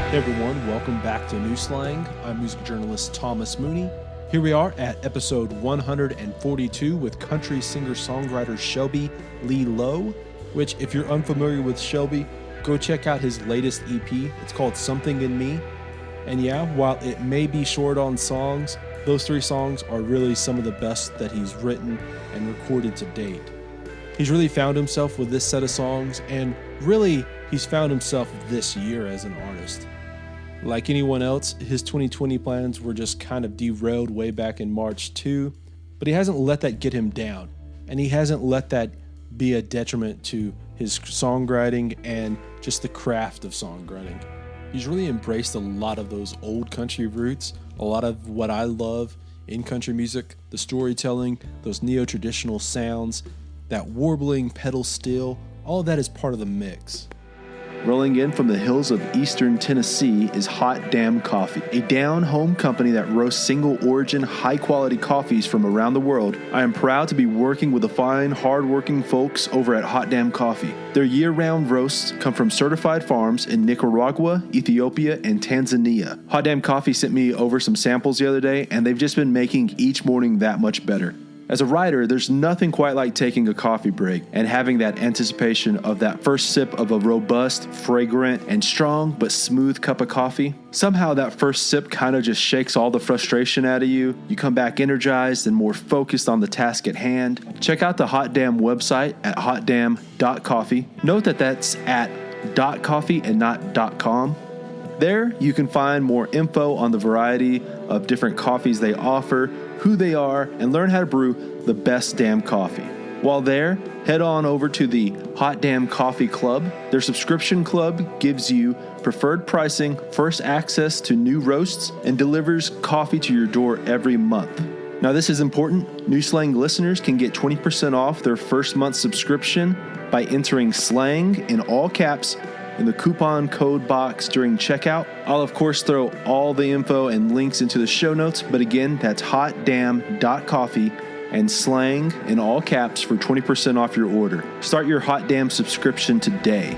Hey everyone, welcome back to New Slang. I'm music journalist Thomas Mooney. Here we are at episode 142 with country singer-songwriter Shelby Lee Lowe, which if you're unfamiliar with Shelby, go check out his latest EP. It's called Something in Me. And yeah, while it may be short on songs, those 3 songs are really some of the best that he's written and recorded to date. He's really found himself with this set of songs, and really, he's found himself this year as an artist. Like anyone else, his 2020 plans were just kind of derailed way back in March too, but he hasn't let that get him down, and he hasn't let that be a detriment to his songwriting and just the craft of songwriting. He's really embraced a lot of those old country roots, a lot of what I love in country music, the storytelling, those neo-traditional sounds, that warbling pedal steel, all of that is part of the mix. Rolling in from the hills of eastern Tennessee is Hot Damn Coffee, a down-home company that roasts single-origin, high-quality coffees from around the world. I am proud to be working with the fine, hard-working folks over at Hot Damn Coffee. Their year-round roasts come from certified farms in Nicaragua, Ethiopia, and Tanzania. Hot Damn Coffee sent me over some samples the other day, and they've just been making each morning that much better. As a writer, there's nothing quite like taking a coffee break and having that anticipation of that first sip of a robust, fragrant, and strong but smooth cup of coffee. Somehow that first sip kind of just shakes all the frustration out of you. You come back energized and more focused on the task at hand. Check out the Hot Damn website at hotdamn.coffee. Note that that's at .coffee and not .com. There, you can find more info on the variety of different coffees they offer, who they are, and learn how to brew the best damn coffee. While there, head on over to the Hot Damn Coffee Club. Their subscription club gives you preferred pricing, first access to new roasts, and delivers coffee to your door every month. Now this is important. New Slang listeners can get 20% off their first month subscription by entering SLANG in all caps in the coupon code box during checkout. I'll of course throw all the info and links into the show notes, but again, that's hotdamn.coffee and SLANG in all caps for 20% off your order. Start your Hot Damn subscription today.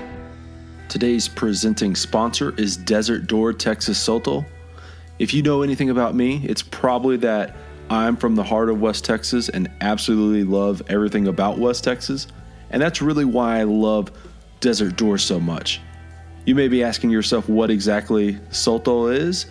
Today's presenting sponsor is Desert Door Texas Sotol. If you know anything about me, it's probably that I'm from the heart of West Texas and absolutely love everything about West Texas. And that's really why I love Desert Door so much. You may be asking yourself what exactly Sotol is.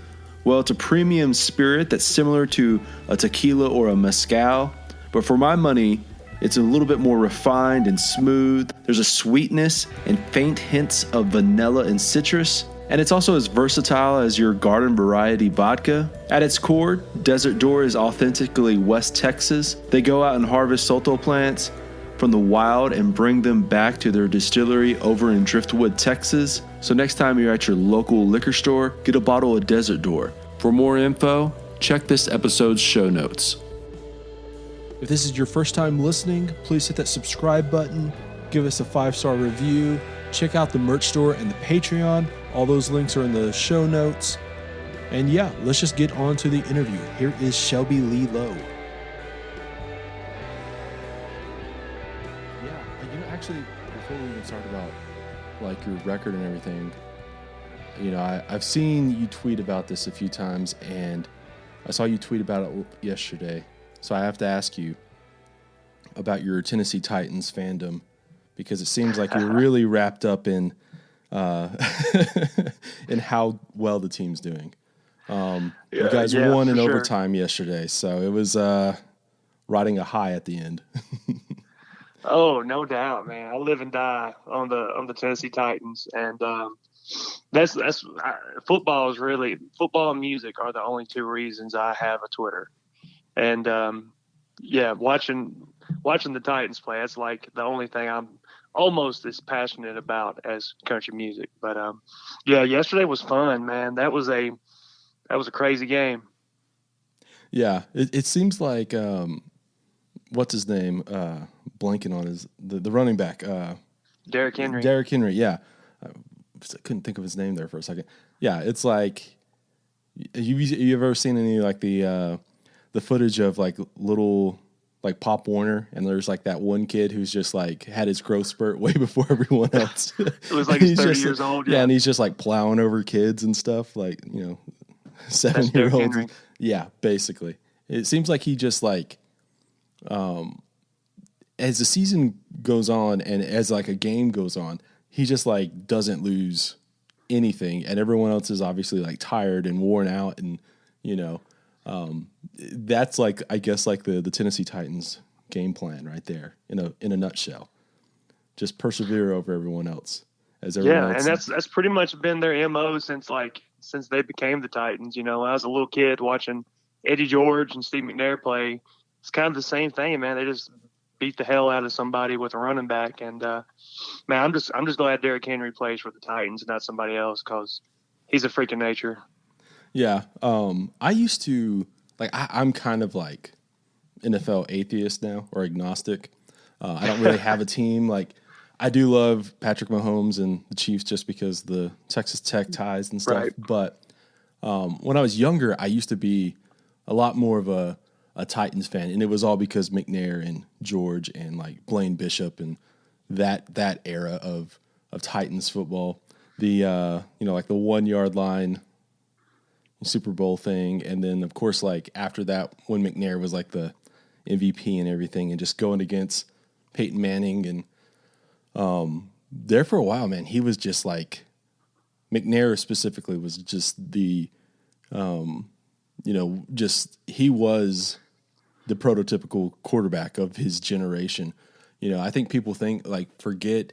Well, it's a premium spirit that's similar to a tequila or a mezcal, but for my money, it's a little bit more refined and smooth. There's a sweetness and faint hints of vanilla and citrus, and it's also as versatile as your garden variety vodka. At its core, Desert Door is authentically West Texas. They go out and harvest Sotol plants from the wild and bring them back to their distillery over in Driftwood, Texas. So next time you're at your local liquor store, get a bottle of Desert Door. For more info, check this episode's show notes. If this is your first time listening, please hit that subscribe button, give us a 5-star review, check out the merch store and the Patreon. All those links are in the show notes. And yeah, let's just get on to the interview. Here is Shelby Lee Lowe. Actually, before we even start about like your record and everything, you know, I've seen you tweet about this a few times, and I saw you tweet about it yesterday. So I have to ask you about your Tennessee Titans fandom, because it seems like you're really wrapped up in in how well the team's doing. You guys won in overtime yesterday, so it was riding a high at the end. Oh, no doubt, man. I live and die on the Tennessee Titans, and that's football and music are the only 2 reasons I have a Twitter. And watching the Titans play, that's like the only thing I'm almost as passionate about as country music. But yesterday was fun, man. That was a crazy game. Yeah, it seems like what's his name? Blanking on the running back. Derrick Henry. Derrick Henry, yeah. I couldn't think of his name there for a second. Yeah, it's like, you ever seen any like the footage of like little like Pop Warner, and there's like that one kid who's just like had his growth spurt way before everyone else. It was like he's 30 years old. Yeah, and he's just like plowing over kids and stuff, like, you know, That's Derrick 7-year-olds. Henry. Yeah, basically. It seems like he just like, as the season goes on and as like a game goes on, he just like doesn't lose anything, and everyone else is obviously like tired and worn out, and you know, that's like, I guess, like the Tennessee Titans game plan right there in a nutshell. Just persevere over everyone else. As everyone else, And that's pretty much been their MO since they became the Titans. You know, I was a little kid watching Eddie George and Steve McNair play. It's kind of the same thing, man. They just beat the hell out of somebody with a running back, and man, I'm just glad Derrick Henry plays for the Titans and not somebody else, because he's a freak of nature. Yeah. I used to like, I'm kind of like NFL atheist now, or agnostic. I don't really have a team. Like, I do love Patrick Mahomes and the Chiefs just because the Texas Tech ties and stuff. Right. But when I was younger, I used to be a lot more of a Titans fan, and it was all because McNair and George and like Blaine Bishop and that era of Titans football. The like the 1 yard line Super Bowl thing, and then of course like after that when McNair was like the MVP and everything, and just going against Peyton Manning, and there for a while, man, he was just like, McNair specifically was just the just he was the prototypical quarterback of his generation. You know, I think people forget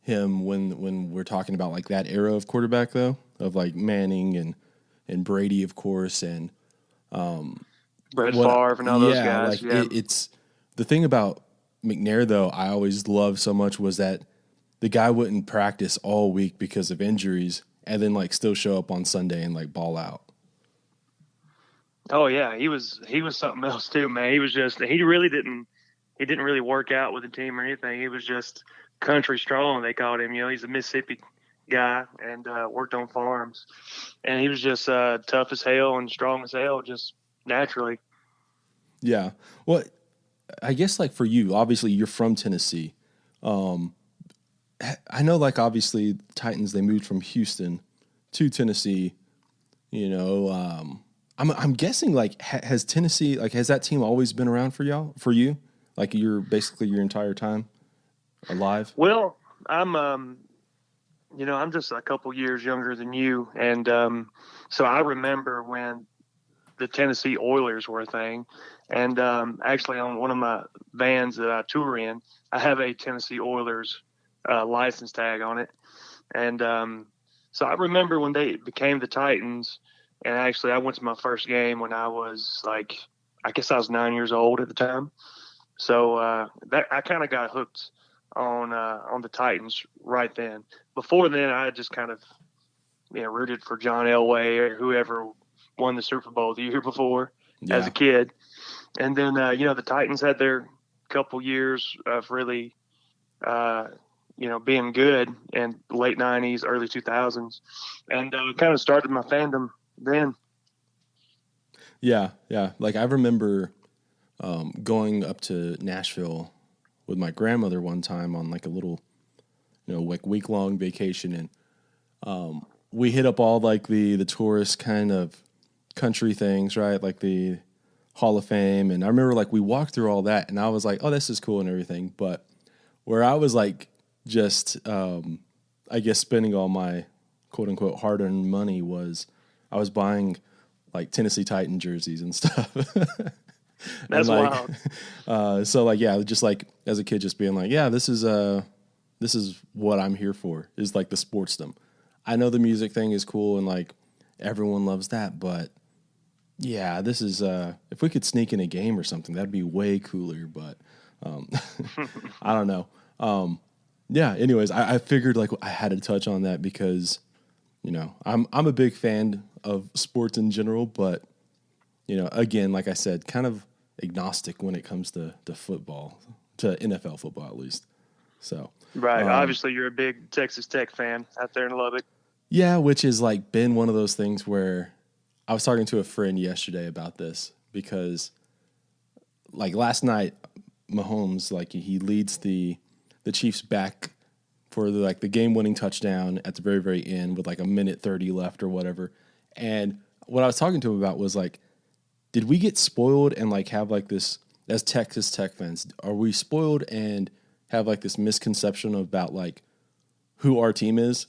him when we're talking about like that era of quarterback, though, of like Manning and Brady, of course, and Brett Favre and all those guys. Like it's the thing about McNair, though, I always loved so much, was that the guy wouldn't practice all week because of injuries, and then like still show up on Sunday and like ball out. Oh yeah, he was something else too, man. He didn't really work out with the team or anything. He was just country strong, they called him. You know, he's a Mississippi guy, and worked on farms, and he was just tough as hell and strong as hell, just naturally. Yeah. Well, I guess like for you, obviously you're from Tennessee. I know, like, obviously Titans, they moved from Houston to Tennessee. You know, I'm guessing like has Tennessee, like, has that team always been around for you? Like, you're basically your entire time alive? Well, I'm just a couple years younger than you, and so I remember when the Tennessee Oilers were a thing, and actually on one of my vans that I tour in, I have a Tennessee Oilers license tag on it, and so I remember when they became the Titans, and actually I went to my first game when I was like, I guess I was 9 years old at the time, so that I kind of got hooked on the Titans right then. Before then, I just kind of rooted for John Elway or whoever won the Super Bowl the year before as a kid. And then, the Titans had their couple years of really, being good in late 90s, early 2000s, and kind of started my fandom then. Yeah, yeah. Like, I remember going up to Nashville with my grandmother one time on like a little, like week-long vacation, and we hit up all like the tourist kind of country things, right? Like the Hall of Fame. And I remember like we walked through all that, and I was like, oh, this is cool and everything. But where I was like just, I guess, spending all my quote unquote hard-earned money was I was buying like Tennessee Titan jerseys and stuff. That's like, wild. So like, yeah, just like as a kid, just being like, yeah, this is what I'm here for, is like the sportsdom. I know the music thing is cool and like everyone loves that, but yeah, this is if we could sneak in a game or something, that'd be way cooler. But I don't know. Yeah. Anyways, I figured like I had to touch on that because I'm a big fan of sports in general, but again, like I said, kind of agnostic when it comes to football, to NFL football at least. So right. Obviously, you're a big Texas Tech fan out there in Lubbock. Yeah, which is like been one of those things where I was talking to a friend yesterday about this, because like last night, Mahomes, like he leads the Chiefs back for the game-winning touchdown at the very, very end with like a minute 30 left or whatever. And what I was talking to him about was like, did we get spoiled and like have like this, as Texas Tech fans, are we spoiled and have like this misconception about like who our team is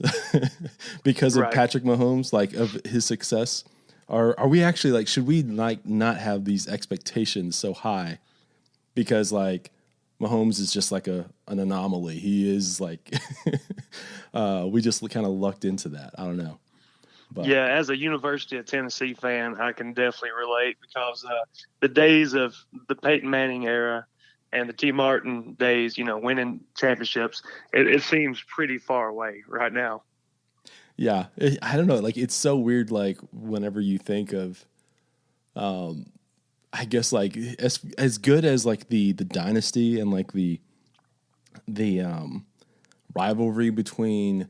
because of Patrick Mahomes, like of his success? Are we actually like, should we like not have these expectations so high because like Mahomes is just like an anomaly. He is like, we just kind of lucked into that. I don't know. But. Yeah, as a University of Tennessee fan, I can definitely relate because the days of the Peyton Manning era and the T. Martin days, winning championships, it seems pretty far away right now. Yeah, I don't know. Like, it's so weird, like, whenever you think of, I guess, like, as good as, like, the dynasty and, like, the rivalry between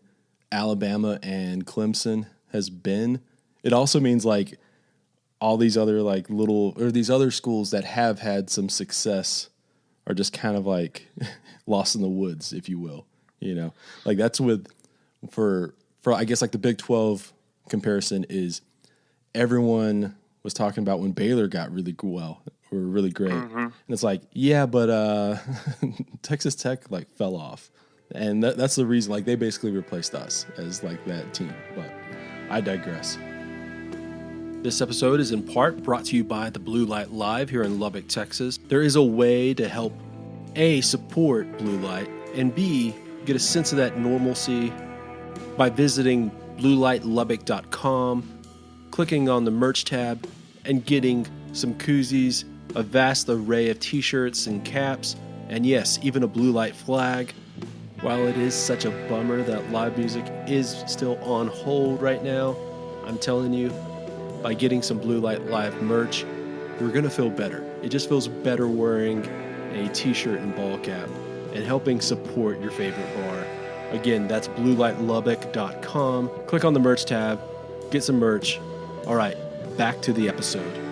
Alabama and Clemson has been, it also means like all these other like these other schools that have had some success are just kind of like lost in the woods, if you will, like that's for I guess like the Big 12 comparison is everyone was talking about when Baylor got really well or really great. Mm-hmm. And it's like, yeah, but Texas Tech like fell off. And that's the reason, like they basically replaced us as like that team, but I digress. This episode is in part brought to you by the Blue Light Live here in Lubbock, Texas. There is a way to help A, support Blue Light, and B, get a sense of that normalcy by visiting bluelightlubbock.com, clicking on the merch tab, and getting some koozies, a vast array of t-shirts and caps, and yes, even a Blue Light flag. While it is such a bummer that live music is still on hold right now, I'm telling you, by getting some Blue Light Live merch, you're going to feel better. It just feels better wearing a t-shirt and ball cap and helping support your favorite bar. Again, that's bluelightlubbock.com. Click on the merch tab, get some merch. All right, back to the episode.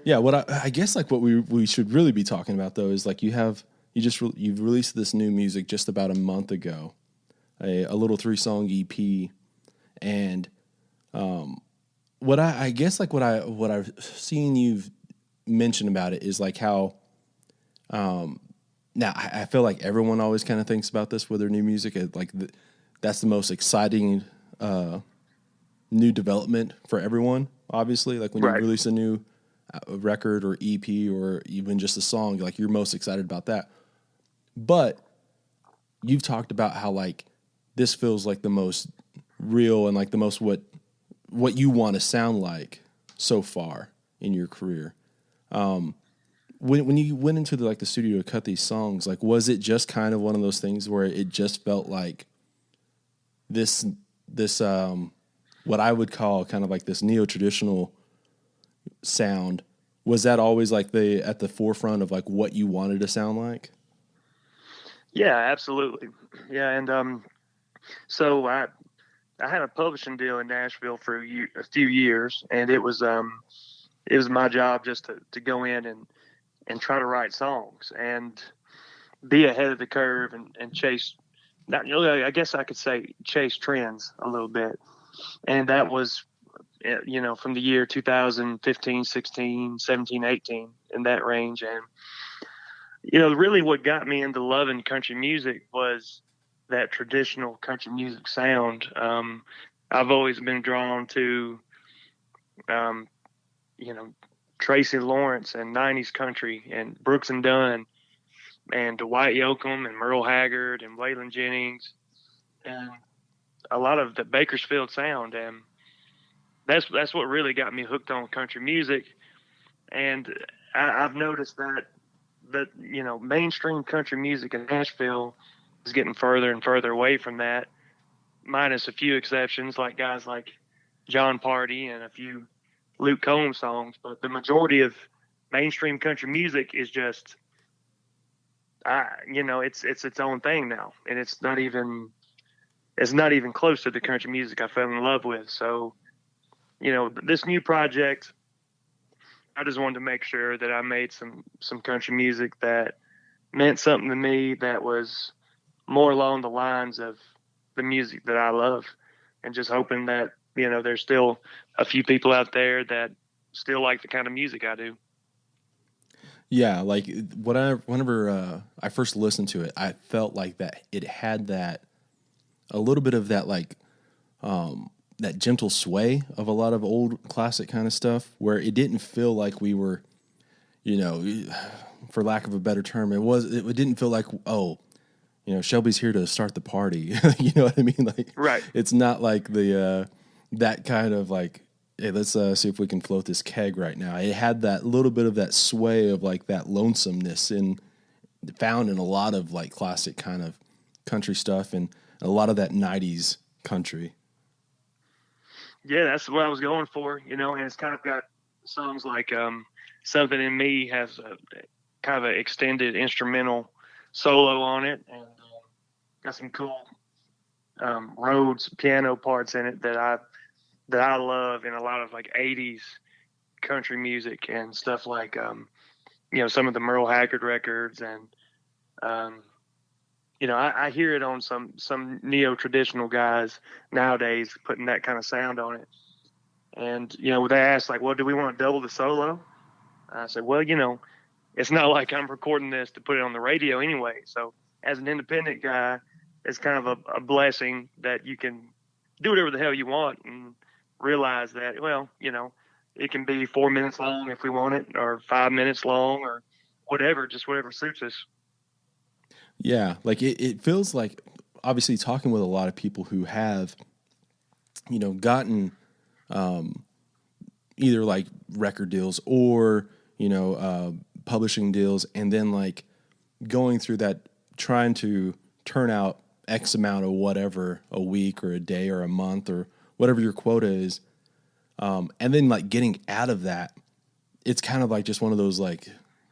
What I guess like what we should really be talking about though is like you've released this new music just about a month ago, a little 3-song EP, and what I've seen you've mentioned about it is like how now I feel like everyone always kind of thinks about this with their new music, like that's the most exciting new development for everyone. Obviously, like when you release a new record or EP or even just a song, like you're most excited about that. But you've talked about how like this feels like the most real and like the most what you want to sound like so far in your career. When you went into the studio to cut these songs, like was it just kind of one of those things where it just felt like this what I would call kind of like this neo-traditional sound, was that always like at the forefront of like what you wanted to sound like? Yeah, absolutely. Yeah, and so I had a publishing deal in Nashville for a few years, and it was my job just to go in and try to write songs and be ahead of the curve and chase. Not really, I guess I could say chase trends a little bit, and that was from the year 2015, 16, 17, 18 in that range, and really what got me into loving country music was that traditional country music sound. I've always been drawn to, Tracy Lawrence and 90s country and Brooks and Dunn and Dwight Yoakam and Merle Haggard and Waylon Jennings and a lot of the Bakersfield sound. And that's what really got me hooked on country music. And I've noticed that mainstream country music in Nashville is getting further and further away from that, minus a few exceptions like guys like John Party and a few Luke Combs songs. But the majority of mainstream country music is just, it's its own thing now, and it's not even close to the country music I fell in love with. So, this new project, I just wanted to make sure that I made some country music that meant something to me, that was more along the lines of the music that I love, and just hoping that, there's still a few people out there that still like the kind of music I do. Yeah, like whenever I first listened to it, I felt like that it had that a little bit of that like that gentle sway of a lot of old classic kind of stuff, where it didn't feel like we were, you know, for lack of a better term, it didn't feel like, oh, Shelby's here to start the party. You know what I mean? Like, Right. it's not like the that kind of like, hey, let's see if we can float this keg right now. It had that little bit of that sway of like that lonesomeness found in a lot of like classic kind of country stuff and a lot of that '90s country. Yeah, that's what I was going for, and it's kind of got songs like Something in Me has a kind of an extended instrumental solo on it, and got some cool Rhodes piano parts in it that I love in a lot of like 80s country music and stuff like some of the Merle Haggard records, and I hear it on some neo-traditional guys nowadays putting that kind of sound on it. And they asked like, well, do we want to double the solo? I said, well, it's not like I'm recording this to put it on the radio anyway. So as an independent guy, it's kind of a blessing that you can do whatever the hell you want and realize that, well, it can be 4 minutes long if we want it, or 5 minutes long, or whatever, just whatever suits us. Yeah, like it feels like, obviously talking with a lot of people who have, gotten either like record deals or, publishing deals, and then like going through that, trying to turn out X amount of whatever a week or a day or a month or whatever your quota is. And then like getting out of that, it's kind of like just one of those like,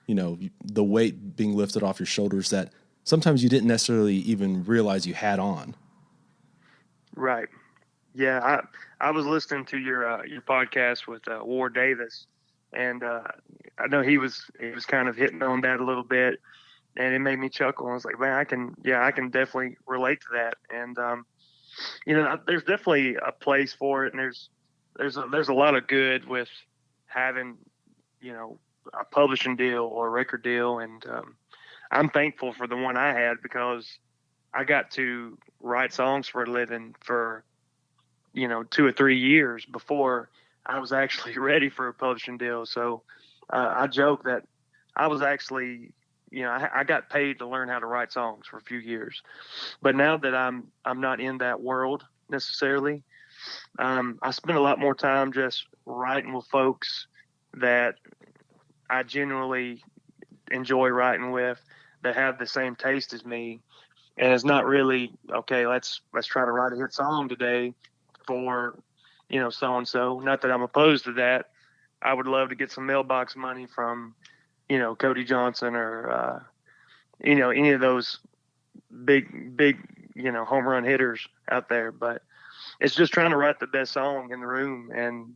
the weight being lifted off your shoulders that sometimes you didn't necessarily even realize you had on. Right. Yeah. I was listening to your podcast with Ward Davis, and I know he was kind of hitting on that a little bit, and it made me chuckle. I was like, man, I can definitely relate to that. And, there's definitely a place for it. And there's a lot of good with having, a publishing deal or a record deal. And, I'm thankful for the one I had, because I got to write songs for a living for, 2 or 3 years before I was actually ready for a publishing deal. So, I joke that I was actually, I got paid to learn how to write songs for a few years, but now that I'm not in that world necessarily, I spend a lot more time just writing with folks that I genuinely enjoy writing with, that have the same taste as me. And it's not really, okay, let's try to write a hit song today for, so and so. Not that I'm opposed to that. I would love to get some mailbox money from, Cody Johnson or any of those big home run hitters out there. But it's just trying to write the best song in the room, and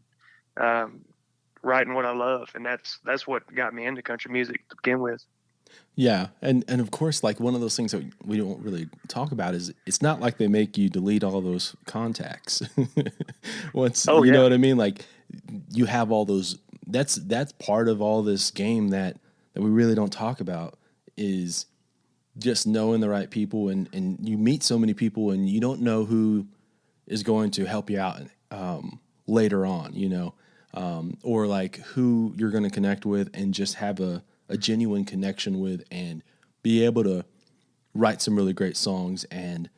writing what I love, and that's what got me into country music to begin with. Yeah, and of course, like one of those things that we don't really talk about is it's not like they make you delete all those contacts. Once you know what I mean, like you have all those. That's part of all this game that we really don't talk about, is just knowing the right people, and you meet so many people and you don't know who is going to help you out later on, or like who you're going to connect with and just have a genuine connection with, and be able to write some really great songs. And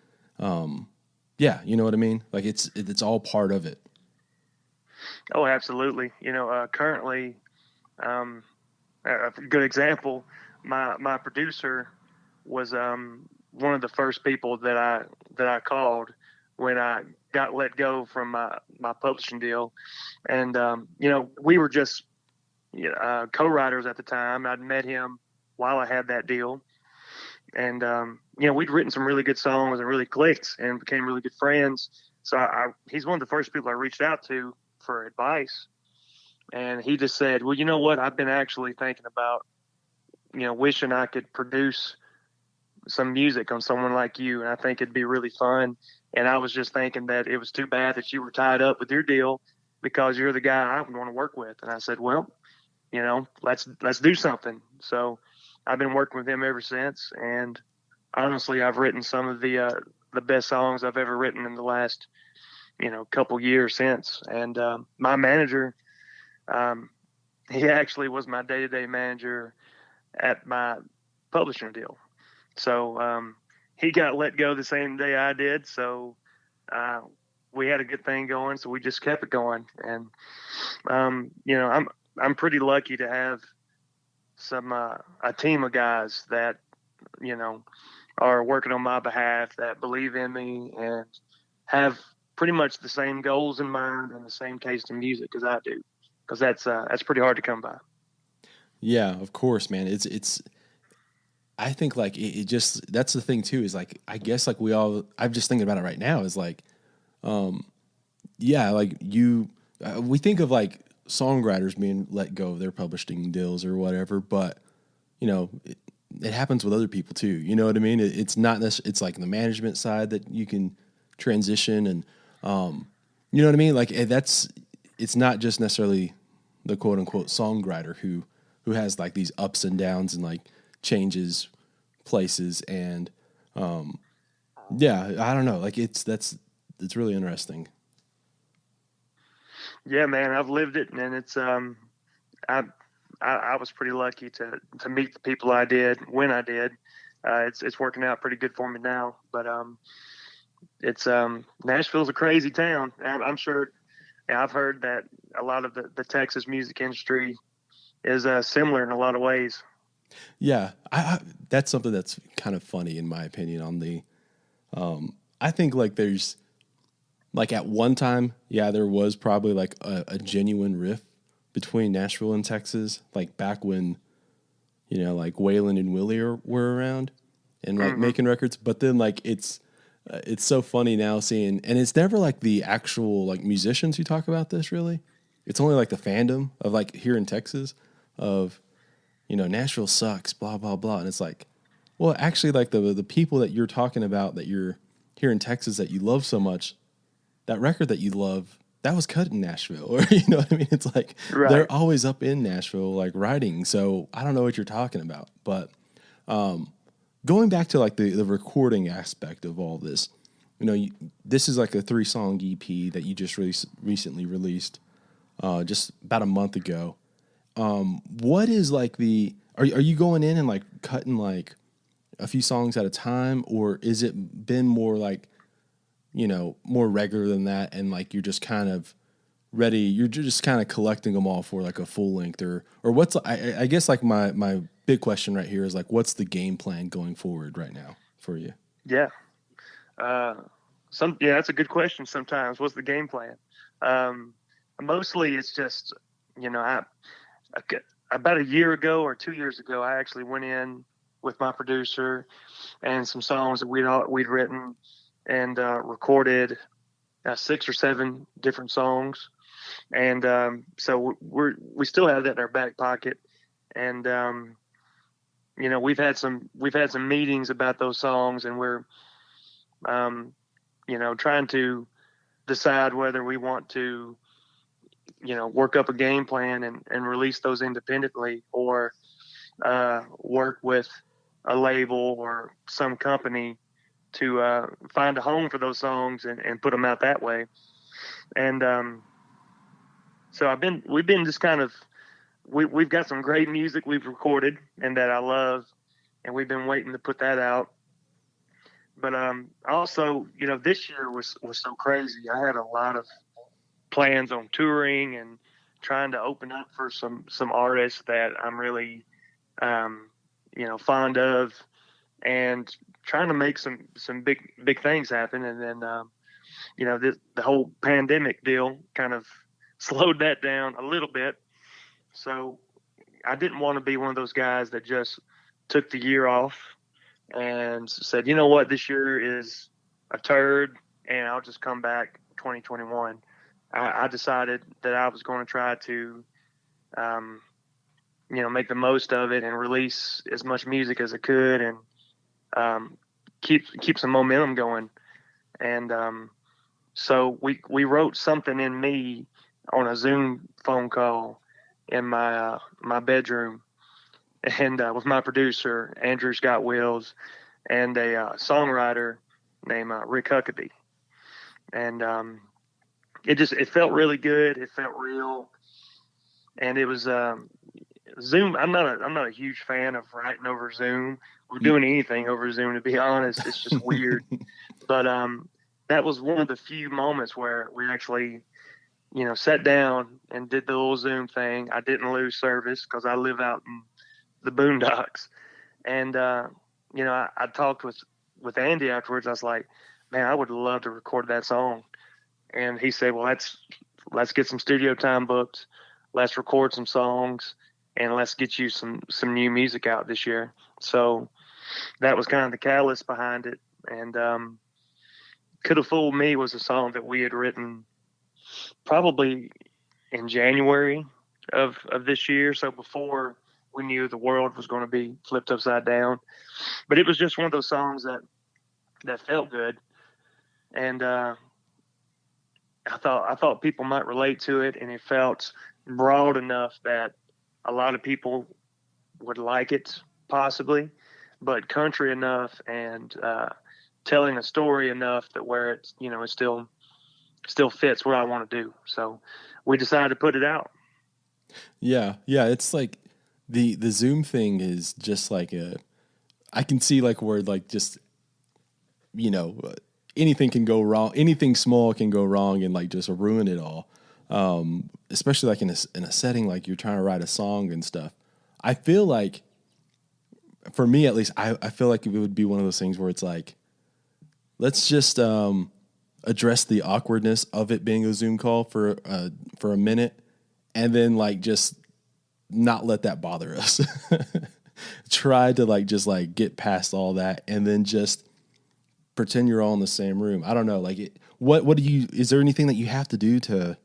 yeah, you know what I mean? Like it's all part of it. Oh, absolutely. Currently, a good example, my producer was one of the first people that I called when I got let go from my publishing deal. And we were just co-writers at the time. I'd met him while I had that deal, and we'd written some really good songs and really clicked and became really good friends. So he's one of the first people I reached out to for advice. And he just said, well, you know what? I've been actually thinking about, wishing I could produce some music on someone like you. And I think it'd be really fun. And I was just thinking that it was too bad that you were tied up with your deal because you're the guy I would want to work with. And I said, well, let's do something. So I've been working with him ever since. And honestly, I've written some of the best songs I've ever written in the last, couple years since. And my manager, um, he actually was my day-to-day manager at my publishing deal. So he got let go the same day I did. So uh, we had a good thing going. So we just kept it going. And I'm pretty lucky to have a team of guys that are working on my behalf, that believe in me and have pretty much the same goals in mind and the same taste in music as I do. Because that's pretty hard to come by. Yeah, of course, man. It's I think like it just that's the thing too is like I guess like I'm just thinking about it right now is like yeah, like we think of like songwriters being let go of their publishing deals or whatever, but it happens with other people too. You know what I mean? It's not necessarily, it's like the management side that you can transition and you know what I mean? Like it's not just necessarily the quote unquote songwriter who has like these ups and downs and like changes places and yeah, I don't know. Like it's really interesting. Yeah, man, I've lived it, and it's I I was pretty lucky to meet the people I did when I did. It's working out pretty good for me now, but it's Nashville's a crazy town. I'm sure. Yeah, I've heard that a lot of the Texas music industry is similar in a lot of ways. Yeah, I that's something that's kind of funny in my opinion on the I think like there's like at one time, yeah, there was probably like a genuine rift between Nashville and Texas, like back when, like Waylon and Willie were around and like Hmm. making records. But then like it's so funny now seeing, and it's never like the actual like musicians who talk about this really. It's only like the fandom of like here in Texas of, Nashville sucks, blah, blah, blah. And it's like, well, actually like the people that you're talking about that you're here in Texas that you love so much, that record that you love, that was cut in Nashville, or you know what I mean? It's like Right. they're always up in Nashville, like writing. So I don't know what you're talking about, but going back to like the recording aspect of all this, this is like a 3-song EP that you just recently released, just about a month ago. What is like are you going in and like cutting like a few songs at a time, or is it been more like more regular than that, and like you're just kind of ready, you're just kind of collecting them all for like a full length, or what's I guess like my big question right here is like what's the game plan going forward right now for you? Yeah. Uh, that's a good question. Sometimes, what's the game plan? Um, Mostly, it's just you know, I about a year ago or 2 years ago, I actually went in with my producer and some songs that we'd written and recorded 6 or 7 different songs, and so we still have that in our back pocket, and we've had some meetings about those songs, and we're um, trying to decide whether we want to work up a game plan and release those independently, or work with a label or some company to find a home for those songs and put them out that way. And so we've been just kind of, we've got some great music we've recorded and that I love, and we've been waiting to put that out. But also, this year was so crazy. I had a lot of plans on touring and trying to open up for some artists that I'm really fond of, and trying to make some big things happen. And then the whole pandemic deal kind of slowed that down a little bit. So I didn't want to be one of those guys that just took the year off and said, you know what, this year is a turd, and I'll just come back 2021. I decided that I was going to try to make the most of it and release as much music as I could, and keep some momentum going. And so we wrote something in me on a Zoom phone call in my bedroom, and with my producer Andrew Scott Wills and a songwriter named Rick Huckabee. And it felt really good. It felt real, and it was Zoom. I'm not a huge fan of writing over Zoom or doing anything over Zoom, to be honest. It's just weird. But that was one of the few moments where we actually, sat down and did the little Zoom thing. I didn't lose service because I live out in the boondocks, and I talked with Andy afterwards. I was like, man, I would love to record that song. And he said, well, let's get some studio time booked. Let's record some songs, and let's get you some new music out this year. So that was kind of the catalyst behind it. And Could Have Fooled Me was a song that we had written probably in January of this year. So before we knew the world was going to be flipped upside down. But it was just one of those songs that felt good. And I thought people might relate to it, and it felt broad enough that a lot of people would like it, possibly, but country enough and telling a story enough that where it's it still fits what I want to do. So we decided to put it out. Yeah, it's like the Zoom thing is just like I can see like where like just anything can go wrong. Anything small can go wrong and like just ruin it all. Especially like in a setting like you're trying to write a song and stuff. I feel like, for me at least, I feel like it would be one of those things where it's like, let's just address the awkwardness of it being a Zoom call for a minute, and then like just not let that bother us. Try to like just like get past all that, and then just pretend you're all in the same room. I don't know. Like, what do you? Is there anything that you have to do to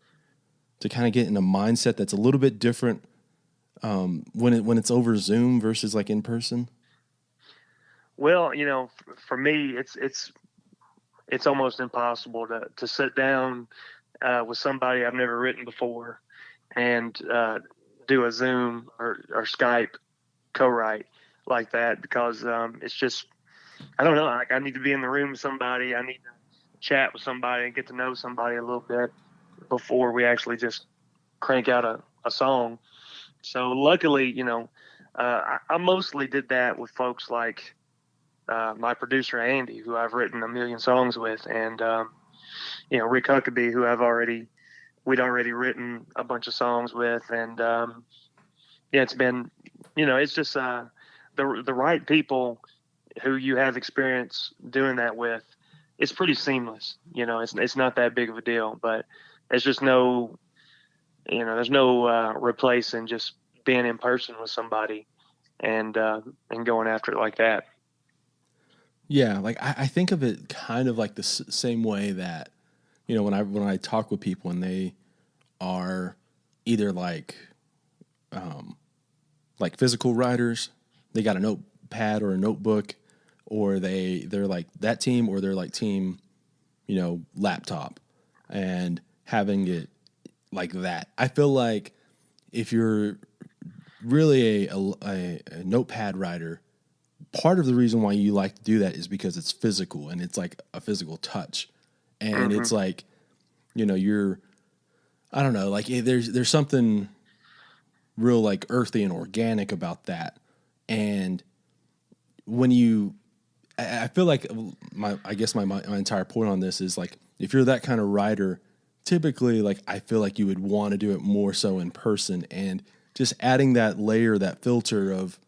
kind of get in a mindset that's a little bit different when it's over Zoom versus like in person? Well, for me, it's almost impossible to sit down with somebody I've never written before and do a Zoom or Skype co-write like that, because it's just, I don't know. Like, I need to be in the room with somebody. I need to chat with somebody and get to know somebody a little bit before we actually just crank out a song. So luckily, I mostly did that with folks like my producer Andy, who I've written a million songs with, and Rick Huckabee, who we'd already written a bunch of songs with, and it's been, it's just the right people who you have experience doing that with. It's pretty seamless. It's not that big of a deal, but there's just there's no replacing just being in person with somebody and going after it like that. Yeah, like I think of it kind of like the same way that, when I talk with people and they are either like physical writers, they got a notepad or a notebook, or they're like that team, or they're like team, laptop, and having it like that. I feel like if you're really a notepad writer, part of the reason why you like to do that is because it's physical and it's like a physical touch, and it's like, you're, I don't know, like there's something real like earthy and organic about that. And when I feel like my entire point on this is like, if you're that kind of writer, typically, like, I feel like you would want to do it more so in person, and just adding that layer, that filter of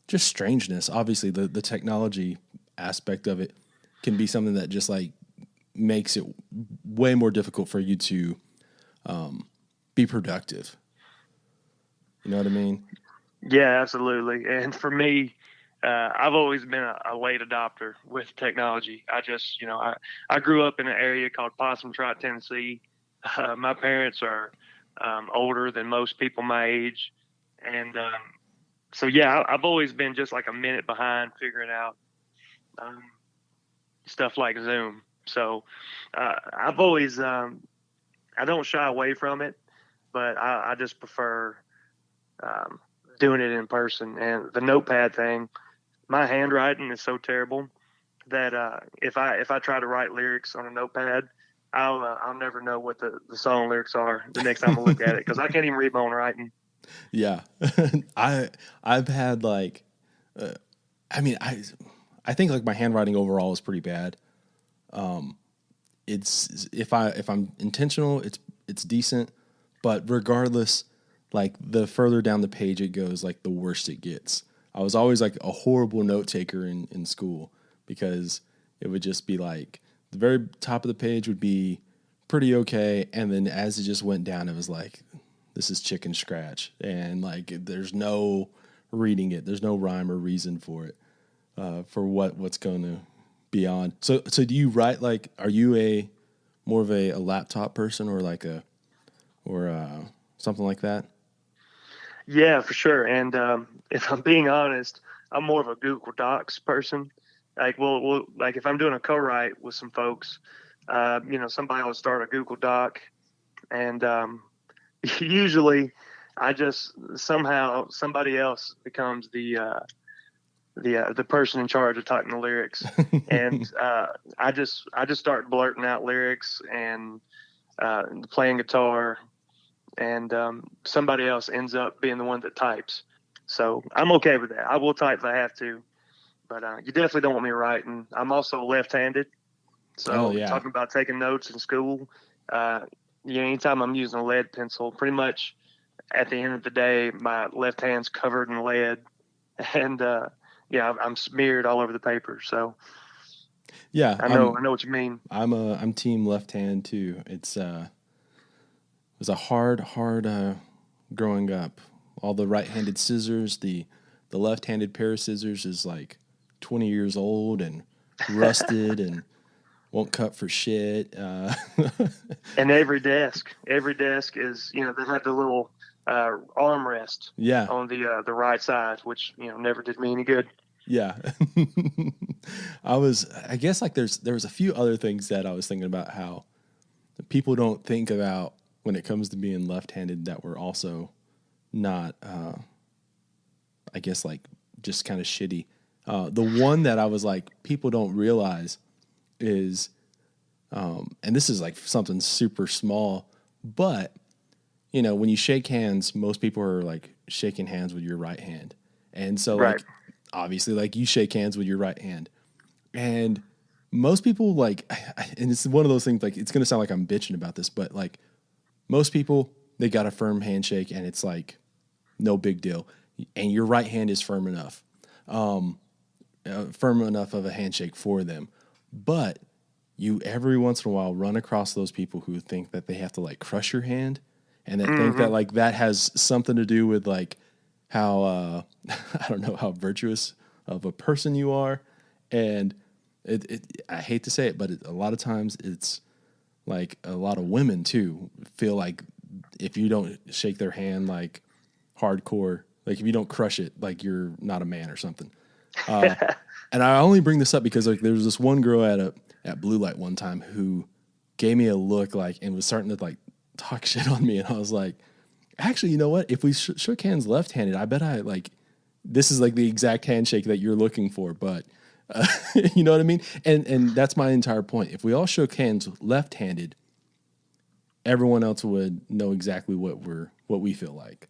just strangeness. Obviously, the technology aspect of it can be something that just like makes it way more difficult for you to be productive. You know what I mean? Yeah, absolutely. And for me, I've always been a late adopter with technology. I just, I grew up in an area called Possum Trot, Tennessee. My parents are older than most people my age. And so, yeah, I've always been just like a minute behind figuring out stuff like Zoom. So I've always, I don't shy away from it, but I just prefer doing it in person. And the notepad thing, my handwriting is so terrible that if I try to write lyrics on a notepad, I'll never know what the song lyrics are the next time I look at it, because I can't even read my own writing. Yeah. I've had like, I mean, I think like my handwriting overall is pretty bad. It's if I'm intentional, it's decent, but regardless, like the further down the page it goes, like the worse it gets. I was always like a horrible note taker in school, because it would just be like the very top of the page would be pretty okay, and then as it just went down, it was like, this is chicken scratch, and like there's no reading it, there's no rhyme or reason for it, for what's going to be on. So do you write, like, are you a more of a laptop person, or like something like that? Yeah, for sure. And if I'm being honest, I'm more of a Google Docs person. Like, we'll like if I'm doing a co-write with some folks, somebody will start a Google Doc, and usually I just somehow somebody else becomes the person in charge of typing the lyrics, and I just start blurting out lyrics and playing guitar, and somebody else ends up being the one that types. So I'm okay with that. I will type if I have to, but you definitely don't want me writing. I'm also left-handed, so talking about taking notes in school, anytime I'm using a lead pencil, pretty much at the end of the day, my left hand's covered in lead, and I'm smeared all over the paper. So yeah, I know what you mean. I'm team left hand too. It was a hard growing up. All the right-handed scissors, the left-handed pair of scissors is like 20 years old and rusted and won't cut for shit. And every desk is, they have the little armrest on the right side, which never did me any good. Yeah. I guess like there was a few other things that I was thinking about, how people don't think about when it comes to being left-handed, that we're also not, I guess, like just kind of shitty. The one that I was like, people don't realize is, and this is like something super small, but when you shake hands, most people are like shaking hands with your right hand. And so like, obviously, like you shake hands with your right hand, and most people like, and it's one of those things, like, it's going to sound like I'm bitching about this, but like most people, they got a firm handshake and it's like no big deal. And your right hand is firm enough of a handshake for them. But you every once in a while run across those people who think that they have to like crush your hand, and that think that like that has something to do with like how I don't know how virtuous of a person you are. And I hate to say it, but a lot of times it's like a lot of women too feel like if you don't shake their hand like hardcore, like if you don't crush it, like you're not a man or something. And I only bring this up because like there was this one girl at Blue Light one time who gave me a look like, and was starting to like talk shit on me, and I was like, actually, you know what? If we shook hands left-handed, I bet this is like the exact handshake that you're looking for. But you know what I mean? And that's my entire point. If we all shook hands left-handed, everyone else would know exactly what we feel like.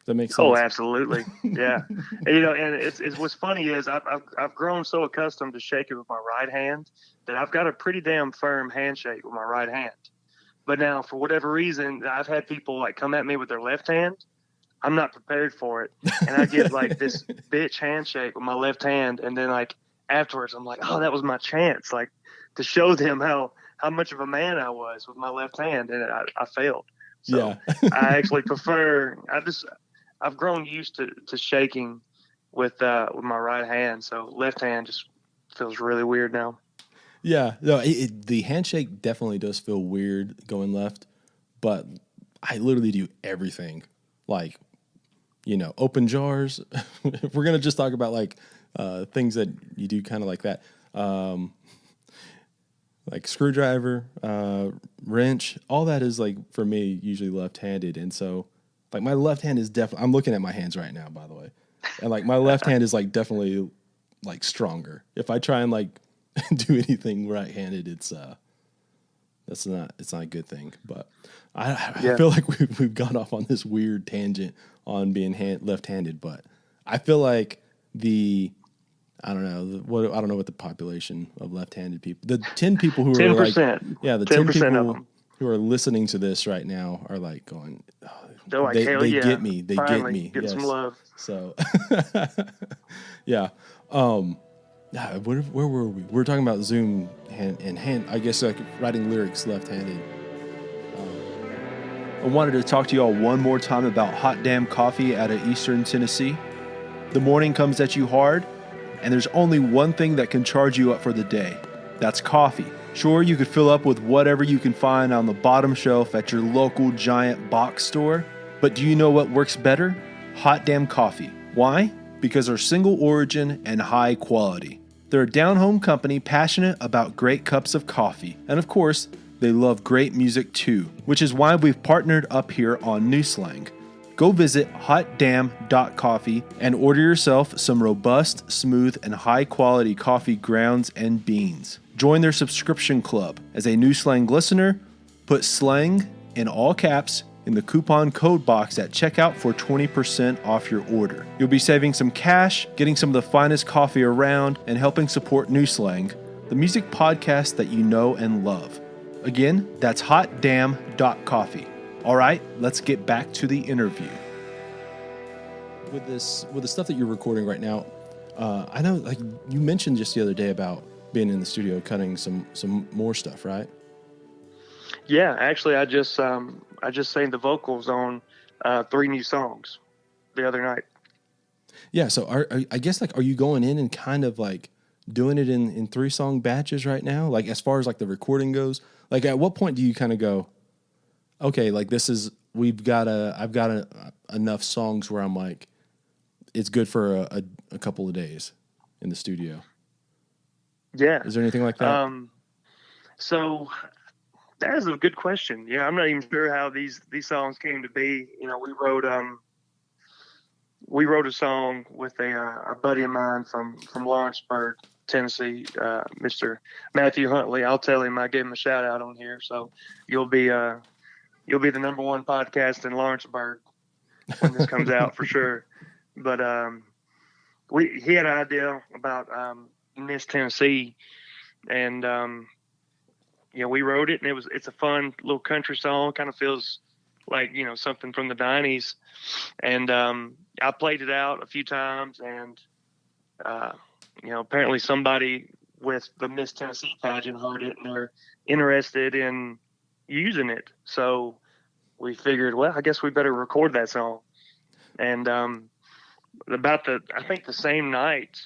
Does that make sense? Oh, absolutely. Yeah. And it's what's funny is I've grown so accustomed to shaking with my right hand that I've got a pretty damn firm handshake with my right hand. But now, for whatever reason, I've had people like come at me with their left hand. I'm not prepared for it, and I get like this bitch handshake with my left hand, and then like afterwards, I'm like, oh, that was my chance, like to show them how much of a man I was with my left hand, and I failed. So I actually prefer. I've grown used to shaking with my right hand, so left hand just feels really weird now. Yeah, no, the handshake definitely does feel weird going left, but I literally do everything. Like, open jars. If we're going to just talk about like things that you do kind of like that. Like screwdriver, wrench, all that is like for me usually left-handed. And so like my left hand is definitely, I'm looking at my hands right now, by the way. And like my left hand is like definitely like stronger. If I try and like do anything right-handed, it's not a good thing. But I feel like we've gone off on this weird tangent on being left-handed, but I feel like I don't know what the population of left-handed people, the 10 people who 10%. are like, the 10 people of them who are listening to this right now are like going, they're like, hell they yeah, get me. They finally get me. getting some love. So, yeah. Where were we? We were talking about Zoom hand. I guess like writing lyrics left-handed. I wanted to talk to y'all one more time about Hot Damn Coffee out of Eastern Tennessee. The morning comes at you hard, and there's only one thing that can charge you up for the day. That's coffee. Sure, you could fill up with whatever you can find on the bottom shelf at your local giant box store, but do you know what works better? Hot Damn Coffee. Why? Because they're single origin and high quality. They're a down-home company passionate about great cups of coffee, and of course, they love great music too, which is why we've partnered up here on New Slang. Go visit hotdamn.coffee and order yourself some robust, smooth, and high-quality coffee grounds and beans. Join their subscription club. As a New Slang listener, put SLANG in all caps in the coupon code box at checkout for 20% off your order. You'll be saving some cash, getting some of the finest coffee around, and helping support New Slang, the music podcast that you know and love. Again, that's hotdamn.coffee. All right, let's get back to the interview. With the stuff that you're recording right now, I know like you mentioned just the other day about being in the studio cutting some more stuff, right? Yeah, actually, I just sang the vocals on 3 new songs the other night. Yeah, so I guess like are you going in and kind of like doing it in 3-song batches right now? Like as far as like the recording goes, like at what point do you kind of go, okay, like I've got enough songs where I'm like, it's good for a couple of days in the studio. Yeah. Is there anything like that? So that is a good question. Yeah, I'm not even sure how these songs came to be. We wrote a song with a buddy of mine from Lawrenceburg, Tennessee, Mr. Matthew Huntley. I'll tell him I gave him a shout out on here. So you'll be the number one podcast in Lawrenceburg when this comes out for sure. But he had an idea about Miss Tennessee, and we wrote it, and it's a fun little country song. Kind of feels like something from the 90s, and I played it out a few times, and apparently somebody with the Miss Tennessee pageant heard it, and they're interested in using it. So we figured, well, I guess we better record that song. And I think the same night,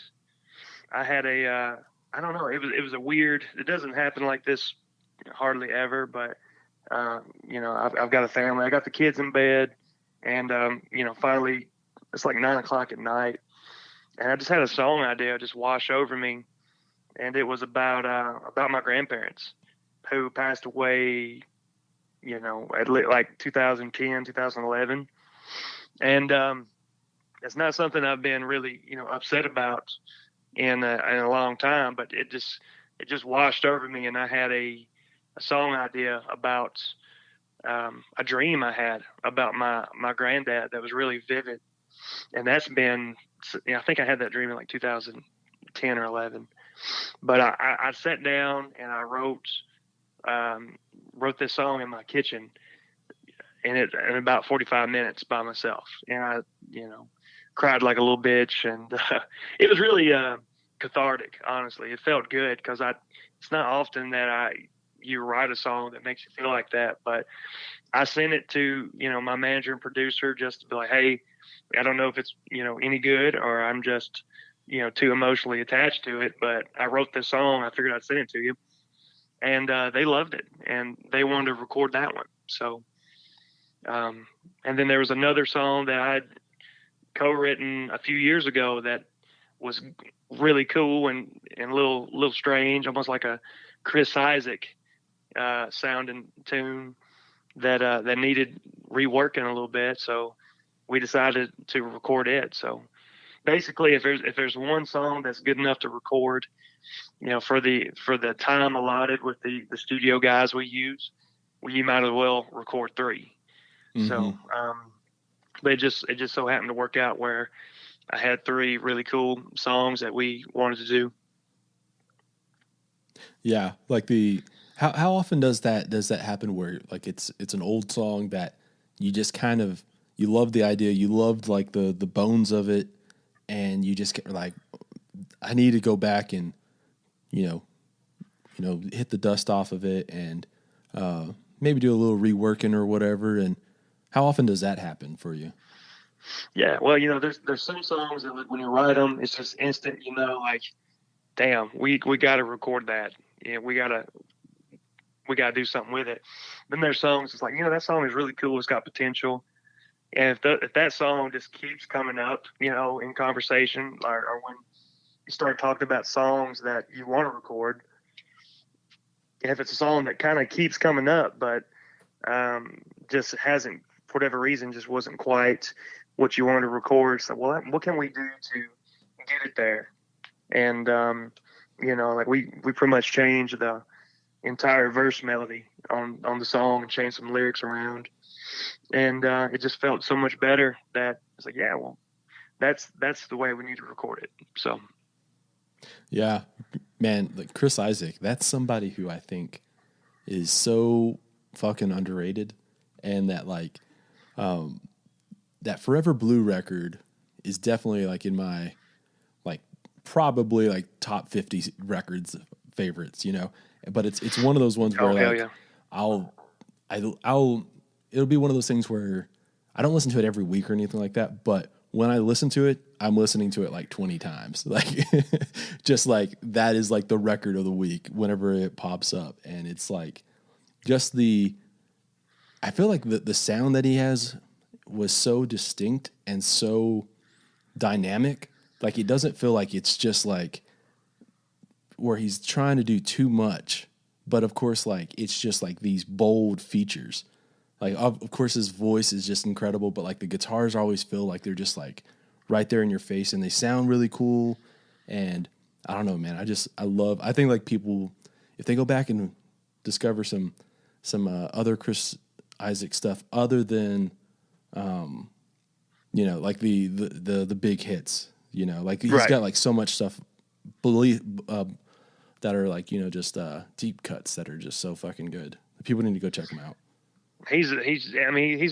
I had I don't know, it was a weird, it doesn't happen like this hardly ever, but I've got a family, I got the kids in bed, and finally it's like 9:00 at night, and I just had a song idea just wash over me, and it was about my grandparents who passed away, at like 2010, 2011, and it's not something I've been really upset about in a long time, but it just washed over me, and I had a song idea about a dream I had about my granddad that was really vivid, and that's been, I think I had that dream in like 2010 or 11, but I sat down and I wrote this song in my kitchen, and in about 45 minutes by myself, and I cried like a little bitch, and it was really cathartic. Honestly, it felt good because it's not often that you write a song that makes you feel like that, but I sent it to my manager and producer just to be like, hey, I don't know if it's any good, or I'm just too emotionally attached to it, but I wrote this song, I figured I'd send it to you, and they loved it, and they wanted to record that one. So And then there was another song that I had co-written a few years ago that was really cool and a little strange, almost like a Chris Isaac sounding tune that needed reworking a little bit. So we decided to record it. So basically, if there's one song that's good enough to record, for the time allotted with the studio guys we use, you might as well record three. Mm-hmm. So, but it just so happened to work out where I had three really cool songs that we wanted to do. Yeah, like how often does that happen where like it's an old song that you just kind of you love the idea, you loved like the bones of it, and you just get like, I need to go back and you know hit the dust off of it and maybe do a little reworking or whatever. And how often does that happen for you? Yeah, well, there's some songs that like, when you write them, it's just instant. Like, damn, we got to record that. Yeah, we gotta do something with it. Then there's songs it's like, that song is really cool. It's got potential. And if that song just keeps coming up, in conversation or when you start talking about songs that you want to record, and if it's a song that kind of keeps coming up, but just hasn't, for whatever reason, just wasn't quite what you wanted to record. So, well, what can we do to get it there? And, like we pretty much changed the entire verse melody on the song and changed some lyrics around. And it just felt so much better that it's like, yeah, well, that's the way we need to record it. So, yeah, man, like Chris Isaac, that's somebody who I think is so fucking underrated, and that like that Forever Blue record is definitely like in my like probably like top 50 records favorites, but it's one of those ones where like yeah. I'll it'll be one of those things where I don't listen to it every week or anything like that, but when I listen to it, I'm listening to it like 20 times. Like just like that is like the record of the week whenever it pops up. And it's like just I feel like the sound that he has was so distinct and so dynamic. Like it doesn't feel like it's just like where he's trying to do too much, but of course, like it's just like these bold features. Like of course his voice is just incredible, but like the guitars always feel like they're just like right there in your face, and they sound really cool. And I don't know, man. I think like people, if they go back and discover some other Chris Isaac stuff other than like the big hits, like he's Right. got like so much stuff that are like, just deep cuts that are just so fucking good. People need to go check him out. He's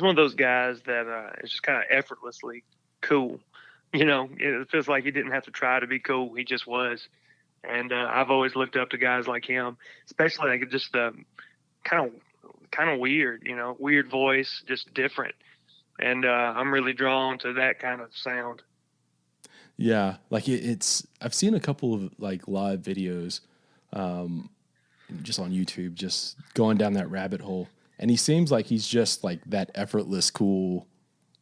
one of those guys that is just kind of effortlessly cool. It feels like he didn't have to try to be cool. He just was. And I've always looked up to guys like him, especially like just the kind of weird, weird voice, just different. And I'm really drawn to that kind of sound. Yeah, like it's. I've seen a couple of like live videos, just on YouTube, just going down that rabbit hole, and he seems like he's just like that effortless, cool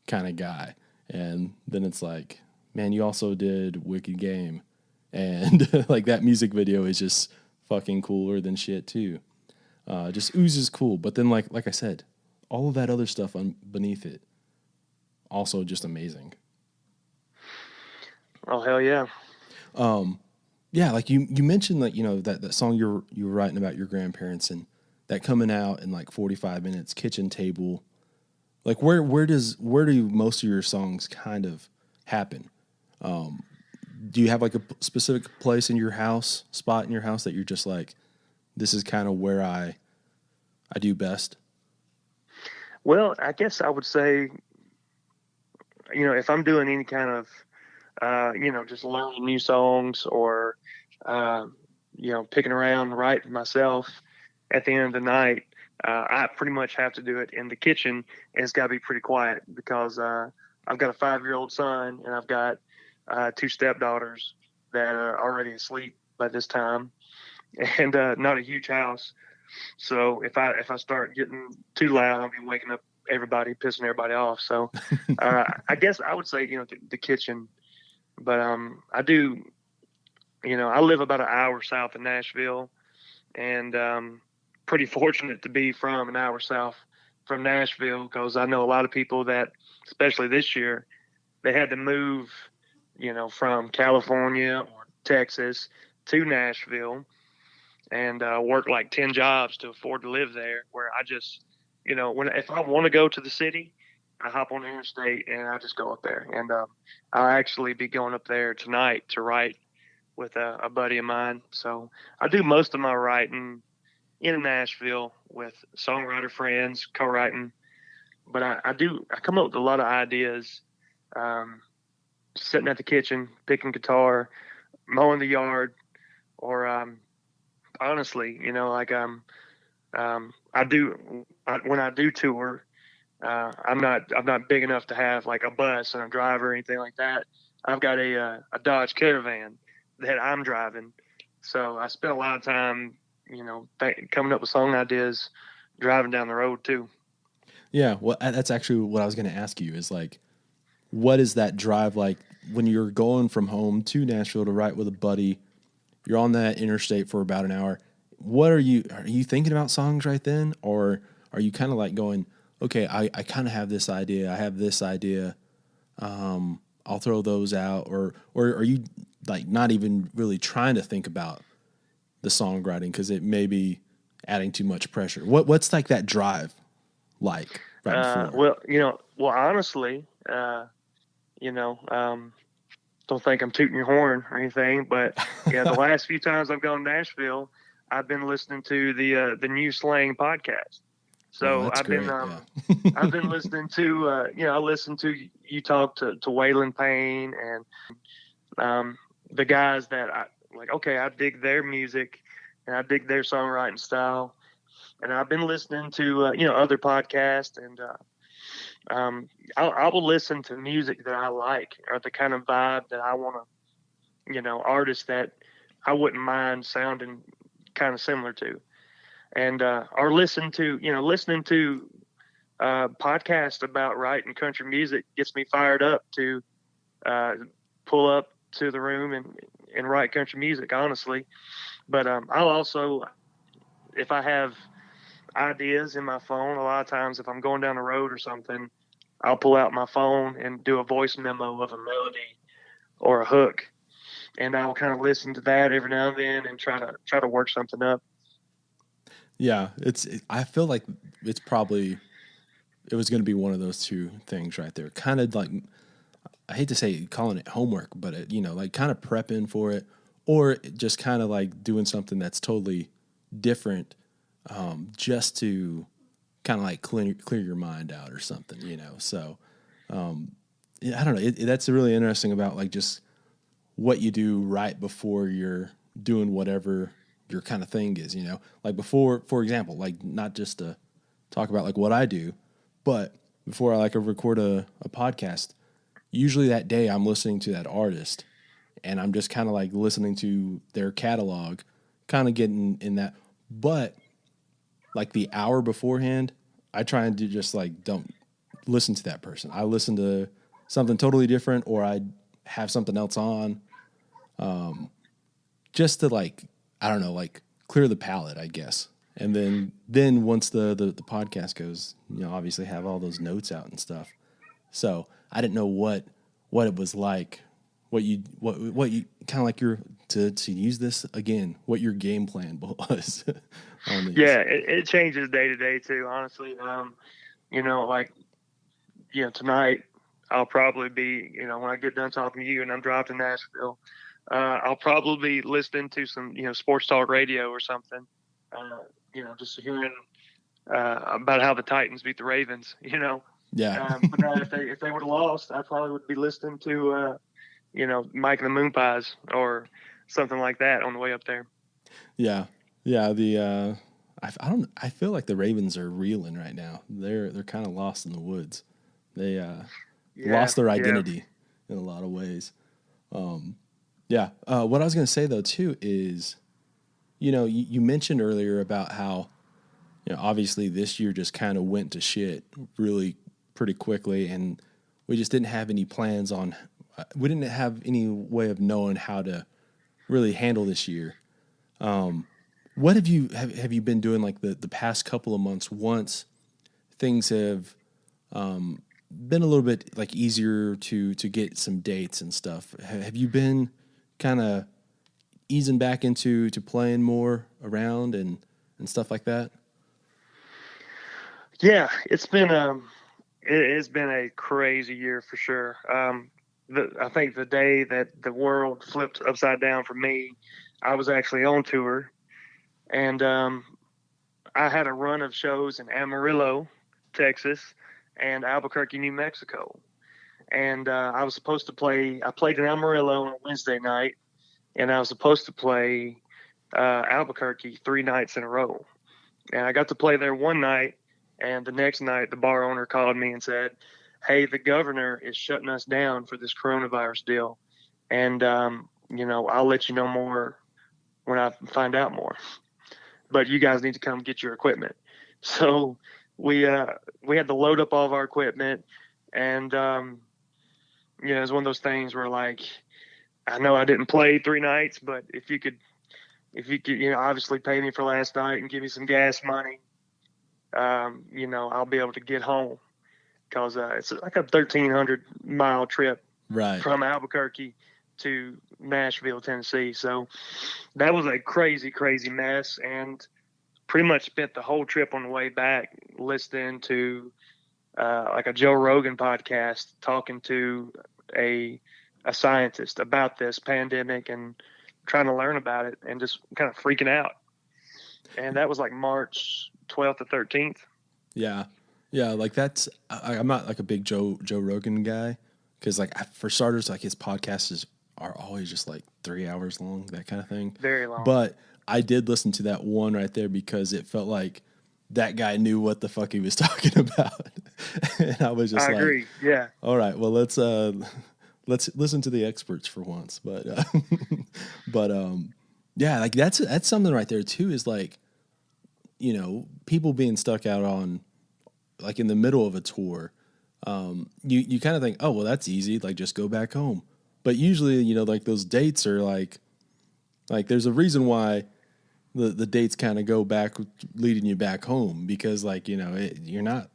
kind of guy. And then it's like, man, you also did Wicked Game, and like that music video is just fucking cooler than shit too. Just oozes cool, but then like I said, all of that other stuff beneath it, also just amazing. Oh hell yeah. Yeah, like you mentioned that that song you were writing about your grandparents and that coming out in like 45 minutes, kitchen table. Like where do most of your songs kind of happen? Do you have like a specific place in your house, spot in your house that you're just like, this is kind of where I do best? Well, I guess I would say, if I'm doing any kind of just learning new songs or, picking around writing myself at the end of the night, I pretty much have to do it in the kitchen, and it's got to be pretty quiet because I've got a 5-year-old son and I've got 2 stepdaughters that are already asleep by this time, and not a huge house. So if I start getting too loud, I'll be waking up everybody, pissing everybody off. So I guess I would say, the kitchen. But I do, I live about an hour south of Nashville, and pretty fortunate to be from an hour south from Nashville, because I know a lot of people that, especially this year, they had to move, from California or Texas to Nashville and work like 10 jobs to afford to live there, where I just, if I want to go to the city, I hop on the interstate and I just go up there. And I'll actually be going up there tonight to write with a buddy of mine. So I do most of my writing in Nashville with songwriter friends, co-writing. But I come up with a lot of ideas, sitting at the kitchen, picking guitar, mowing the yard, or honestly, when I do tour, I'm not big enough to have like a bus and a driver or anything like that. I've got a Dodge Caravan that I'm driving, so I spend a lot of time, coming up with song ideas, driving down the road too. Yeah, well, that's actually what I was going to ask you is like, what is that drive like when you're going from home to Nashville to write with a buddy? You're on that interstate for about an hour. Are you thinking about songs right then? Or are you kind of like going, okay, I kind of have this idea. I have this idea. I'll throw those out. Or are you like not even really trying to think about the songwriting because it may be adding too much pressure? What's like that drive like right before? Honestly, don't think I'm tooting your horn or anything, but yeah, the last few times I've gone to Nashville, I've been listening to the New Slang podcast. So I've been I've been listening to I listened to you talk to Waylon Payne and the guys that I like. Okay, I dig their music and I dig their songwriting style, and I've been listening to other podcasts, and I will listen to music that I like or the kind of vibe that I want to, artists that I wouldn't mind sounding kind of similar to. And or listening to podcasts about writing country music gets me fired up to pull up to the room and write country music, honestly. But I'll also, if I have ideas in my phone, a lot of times if I'm going down the road or something, I'll pull out my phone and do a voice memo of a melody or a hook, and I'll kind of listen to that every now and then and try to work something up. Yeah, I feel like it was going to be one of those two things right there. Kind of like, I hate to say calling it homework, but like kind of prepping for it, or just kind of like doing something that's totally different, just to kind of like clear your mind out or something, So, I don't know. That's really interesting about like just what you do right before you're doing whatever your kind of thing is, like before, for example, like not just to talk about like what I do, but before I like record a podcast, usually that day I'm listening to that artist and I'm just kind of like listening to their catalog, kind of getting in that. But like the hour beforehand, I try and do just like, don't listen to that person. I listen to something totally different, or I have something else on, just to like, I don't know, like clear the palate, I guess. And then once the podcast goes, obviously have all those notes out and stuff. So I didn't know what it was like, what you kind of like to use this again, what your game plan was on these. Yeah, it changes day to day too, honestly. Tonight I'll probably be, when I get done talking to you and I'm driving to Nashville, I'll probably be listening to some, sports talk radio or something, just hearing about how the Titans beat the Ravens, Yeah. But if they would have lost, I probably would be listening to, Mike and the Moon Pies or something like that on the way up there. Yeah. Yeah. I feel like the Ravens are reeling right now. They're kind of lost in the woods. They lost their identity in a lot of ways. What I was going to say though too is, you mentioned earlier about how obviously this year just kind of went to shit really pretty quickly, and we just didn't have any plans on. We didn't have any way of knowing how to really handle this year. What have you been doing like the past couple of months once things have been a little bit like easier to get some dates and stuff? Have you been kind of easing back into playing more around and stuff like that? Yeah, it's been it's been a crazy year for sure. I think the day that the world flipped upside down for me, I was actually on tour, and I had a run of shows in Amarillo, Texas, and Albuquerque, New Mexico. And I was supposed to play. I played in Amarillo on a Wednesday night, and I was supposed to play Albuquerque 3 nights in a row. And I got to play there one night, and the next night the bar owner called me and said, "Hey, the governor is shutting us down for this coronavirus deal, and I'll let you know more when I find out more. But you guys need to come get your equipment." So we had to load up all of our equipment, and it's one of those things where, like, I know I didn't play 3 nights, but if you could, obviously pay me for last night and give me some gas money, I'll be able to get home, because it's like a 1,300-mile trip Right. from Albuquerque to Nashville, Tennessee. So that was a crazy, crazy mess, and pretty much spent the whole trip on the way back listening to like a Joe Rogan podcast, talking to a scientist about this pandemic and trying to learn about it, and just kind of freaking out. And that was like March 12th to 13th. Yeah. Yeah. Like I'm not like a big Joe Rogan guy. 'Cause like for starters, like his podcasts are always just like 3 hours long, that kind of thing. Very long. But I did listen to that one right there because it felt like that guy knew what the fuck he was talking about. And I was just I agree. Yeah. All right, well, let's listen to the experts for once. But yeah, like that's something right there too, is like, people being stuck out on like in the middle of a tour. You kind of think, oh, well, that's easy. Like, just go back home. But usually, like those dates are like there's a reason why the dates kind of go back, leading you back home, because like, you're not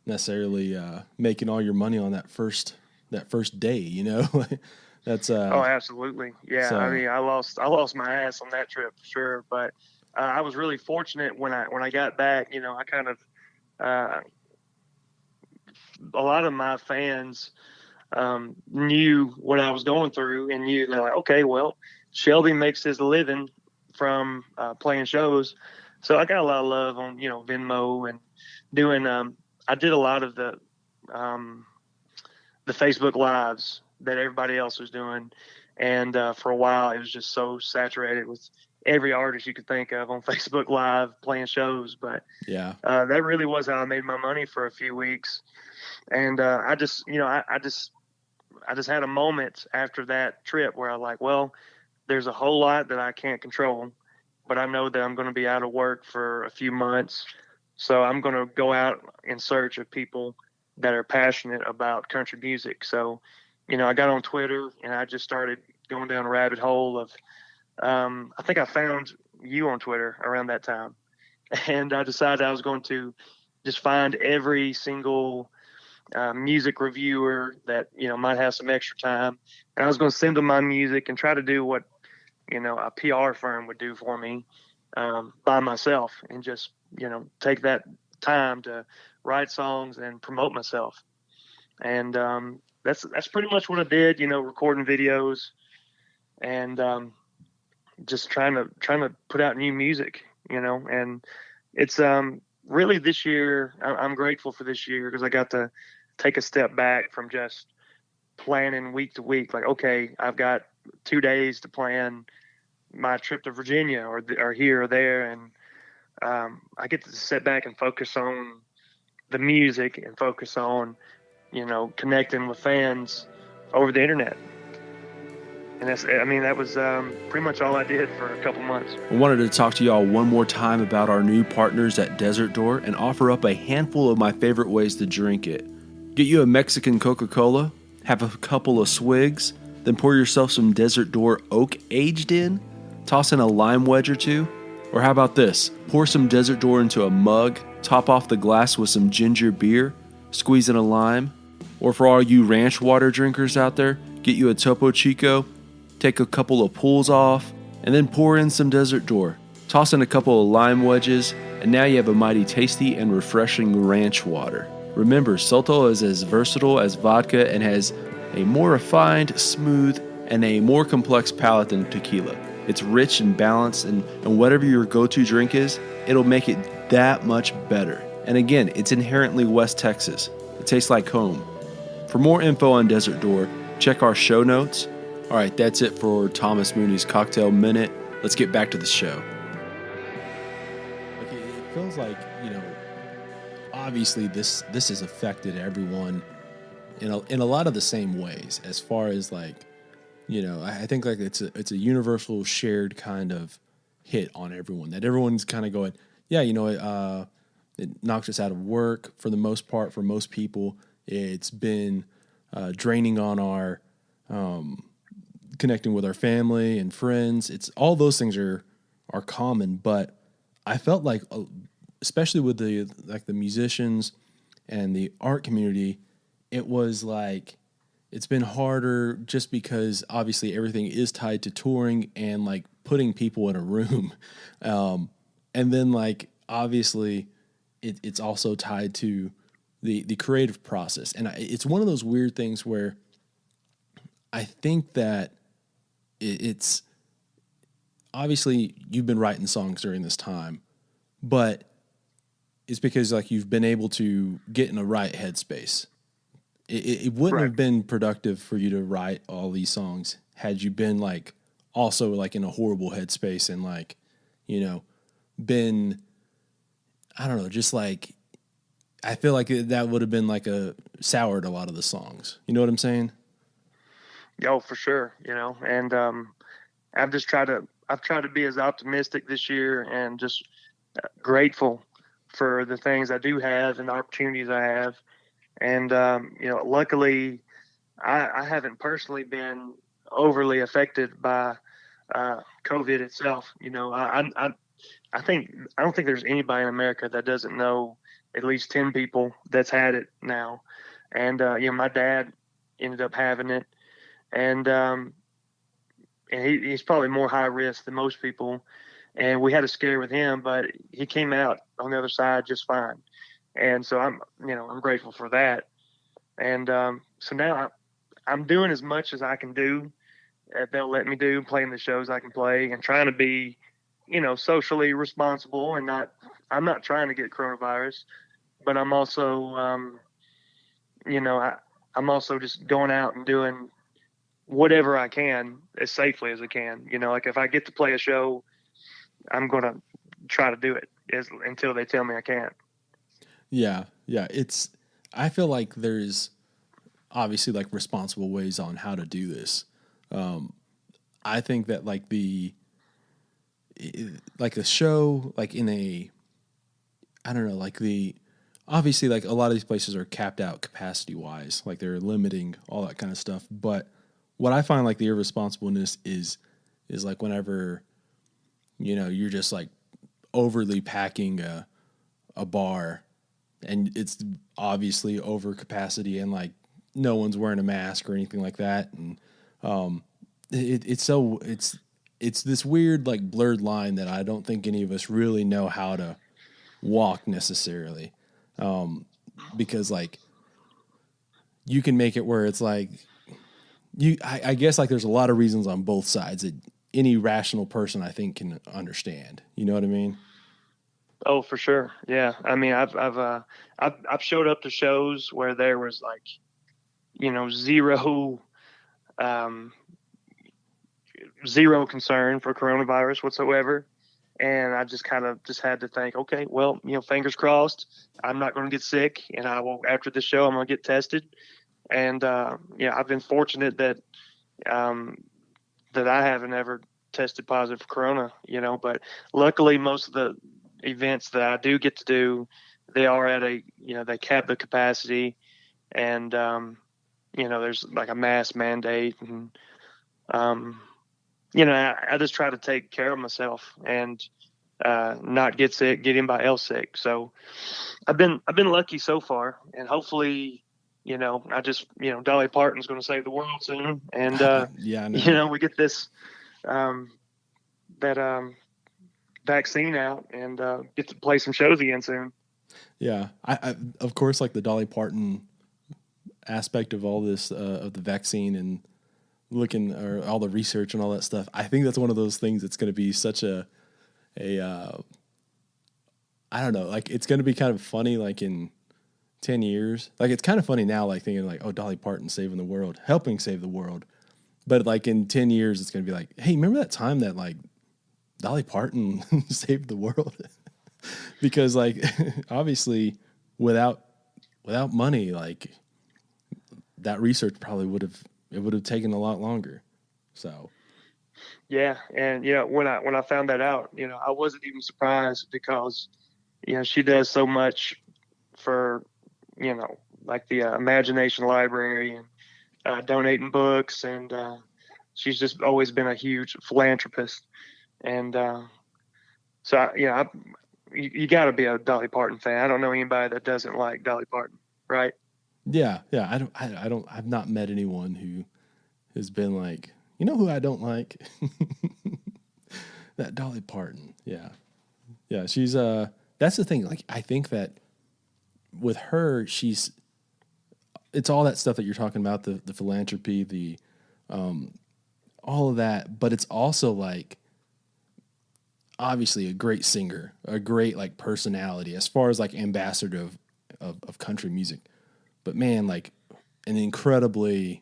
necessarily making all your money on that first day, that's Oh, absolutely. Yeah. So, I mean, I lost my ass on that trip for sure, but I was really fortunate when I got back. I kind of a lot of my fans knew what I was going through, and knew, they're like, okay, well, Shelby makes his living from playing shows. So I got a lot of love on, Venmo, and doing, I did a lot of the Facebook lives that everybody else was doing. And for a while, it was just so saturated with every artist you could think of on Facebook Live playing shows. But yeah, that really was how I made my money for a few weeks. And I just had a moment after that trip where I was like, well, there's a whole lot that I can't control, but I know that I'm going to be out of work for a few months. So I'm going to go out in search of people that are passionate about country music. So, I got on Twitter, and I just started going down a rabbit hole of, I think I found you on Twitter around that time. And I decided I was going to just find every single music reviewer that, might have some extra time. And I was going to send them my music and try to do what, a PR firm would do for me by myself, and just, take that time to write songs and promote myself. And that's pretty much what I did, recording videos, and just trying to put out new music, and it's really this year, I'm grateful for this year, because I got to take a step back from just planning week to week. Like, okay, I've got 2 days to plan my trip to Virginia or here or there. And I get to sit back and focus on the music, and focus on, connecting with fans over the internet. And that was pretty much all I did for a couple months. I wanted to talk to y'all one more time about our new partners at Desert Door and offer up a handful of my favorite ways to drink it. Get you a Mexican Coca-Cola, have a couple of swigs, then pour yourself some Desert Door Oak aged in, toss in a lime wedge or two, or how about this? Pour some Desert Door into a mug, top off the glass with some ginger beer, squeeze in a lime, or for all you ranch water drinkers out there, get you a Topo Chico, take a couple of pulls off, and then pour in some Desert Door. Toss in a couple of lime wedges, and now you have a mighty tasty and refreshing ranch water. Remember, Sotol is as versatile as vodka and has a more refined, smooth, and a more complex palate than tequila. It's rich and balanced, and whatever your go-to drink is, it'll make it that much better. And again, it's inherently West Texas. It tastes like home. For more info on Desert Door, check our show notes. All right, that's it for Thomas Mooney's Cocktail Minute. Let's get back to the show. Okay, it feels like, obviously this has affected everyone in a lot of the same ways, as far as like, I think like it's a universal shared kind of hit on everyone, that everyone's kind of going, yeah, it knocks us out of work for the most part. For most people, it's been draining on our connecting with our family and friends. It's all those things are common, but I felt like, especially with the musicians and the art community, it was like it's been harder just because obviously everything is tied to touring and like putting people in a room, and then like obviously it's also tied to the creative process, and it's one of those weird things where I think that it's obviously you've been writing songs during this time, but it's because like you've been able to get in a right headspace. It wouldn't have been productive for you to write all these songs had you been like also like in a horrible headspace and like, been, I don't know, just like, I feel like that would have been like soured a lot of the songs. You know what I'm saying? Oh, for sure. And I've tried to be as optimistic this year and just grateful for the things I do have and the opportunities I have. And, luckily I haven't personally been overly affected by COVID itself. I don't think there's anybody in America that doesn't know at least 10 people that's had it now. And, my dad ended up having it, and he's probably more high risk than most people. And we had a scare with him, but he came out on the other side just fine. And so I'm grateful for that. And so now I'm doing as much as I can do that they'll let me do, playing the shows I can play, and trying to be, socially responsible, and I'm not trying to get coronavirus, but I'm also, I'm also just going out and doing whatever I can as safely as I can. Like if I get to play a show, I'm going to try to do it until they tell me I can't. Yeah. I feel like there's obviously like responsible ways on how to do this. I think that like like a show, like in obviously like a lot of these places are capped out capacity wise, like they're limiting all that kind of stuff. But what I find like the irresponsibleness is like whenever, you're just like overly packing a bar, and it's obviously over capacity, and like no one's wearing a mask or anything like that. And it's this weird like blurred line that I don't think any of us really know how to walk necessarily. Because like you can make it where it's like I guess like there's a lot of reasons on both sides that any rational person I think can understand. You know what I mean? Oh, for sure. Yeah. I mean, I've showed up to shows where there was like, zero concern for coronavirus whatsoever. And I just kind of just had to think, okay, well, fingers crossed, I'm not going to get sick, and I will, after the show, I'm going to get tested. And, I've been fortunate that, that I haven't ever tested positive for Corona, but luckily most of the events that I do get to do, they are at they cap the capacity, and, there's like a mask mandate, and, I just try to take care of myself and, not get sick, get anybody else sick. So I've been lucky so far, and hopefully, I just, Dolly Parton's going to save the world soon. And, yeah, I know. We get this, that vaccine out, and get to play some shows again soon. Yeah. I of course, like the Dolly Parton aspect of all this, of the vaccine and looking, or all the research and all that stuff. I think that's one of those things that's going to be such a I don't know, like it's going to be kind of funny, like in 10 years, like it's kind of funny now, like thinking like, oh, Dolly Parton saving the world, helping save the world. But like in 10 years, it's going to be like, hey, remember that time that like Dolly Parton saved the world? Because like, obviously without money, like that research probably would have taken a lot longer. So. Yeah. And, when I found that out, I wasn't even surprised, because, she does so much for, like the Imagination Library, and donating books. And she's just always been a huge philanthropist. And so, you got to be a Dolly Parton fan. I don't know anybody that doesn't like Dolly Parton, right? Yeah. I've not met anyone who has been like, who I don't like? That Dolly Parton. Yeah. Yeah. She's, that's the thing. Like, I think that with her, it's all that stuff that you're talking about, the philanthropy, the, all of that, but it's also like, obviously a great singer, a great like personality as far as like ambassador of country music, but man, like an incredibly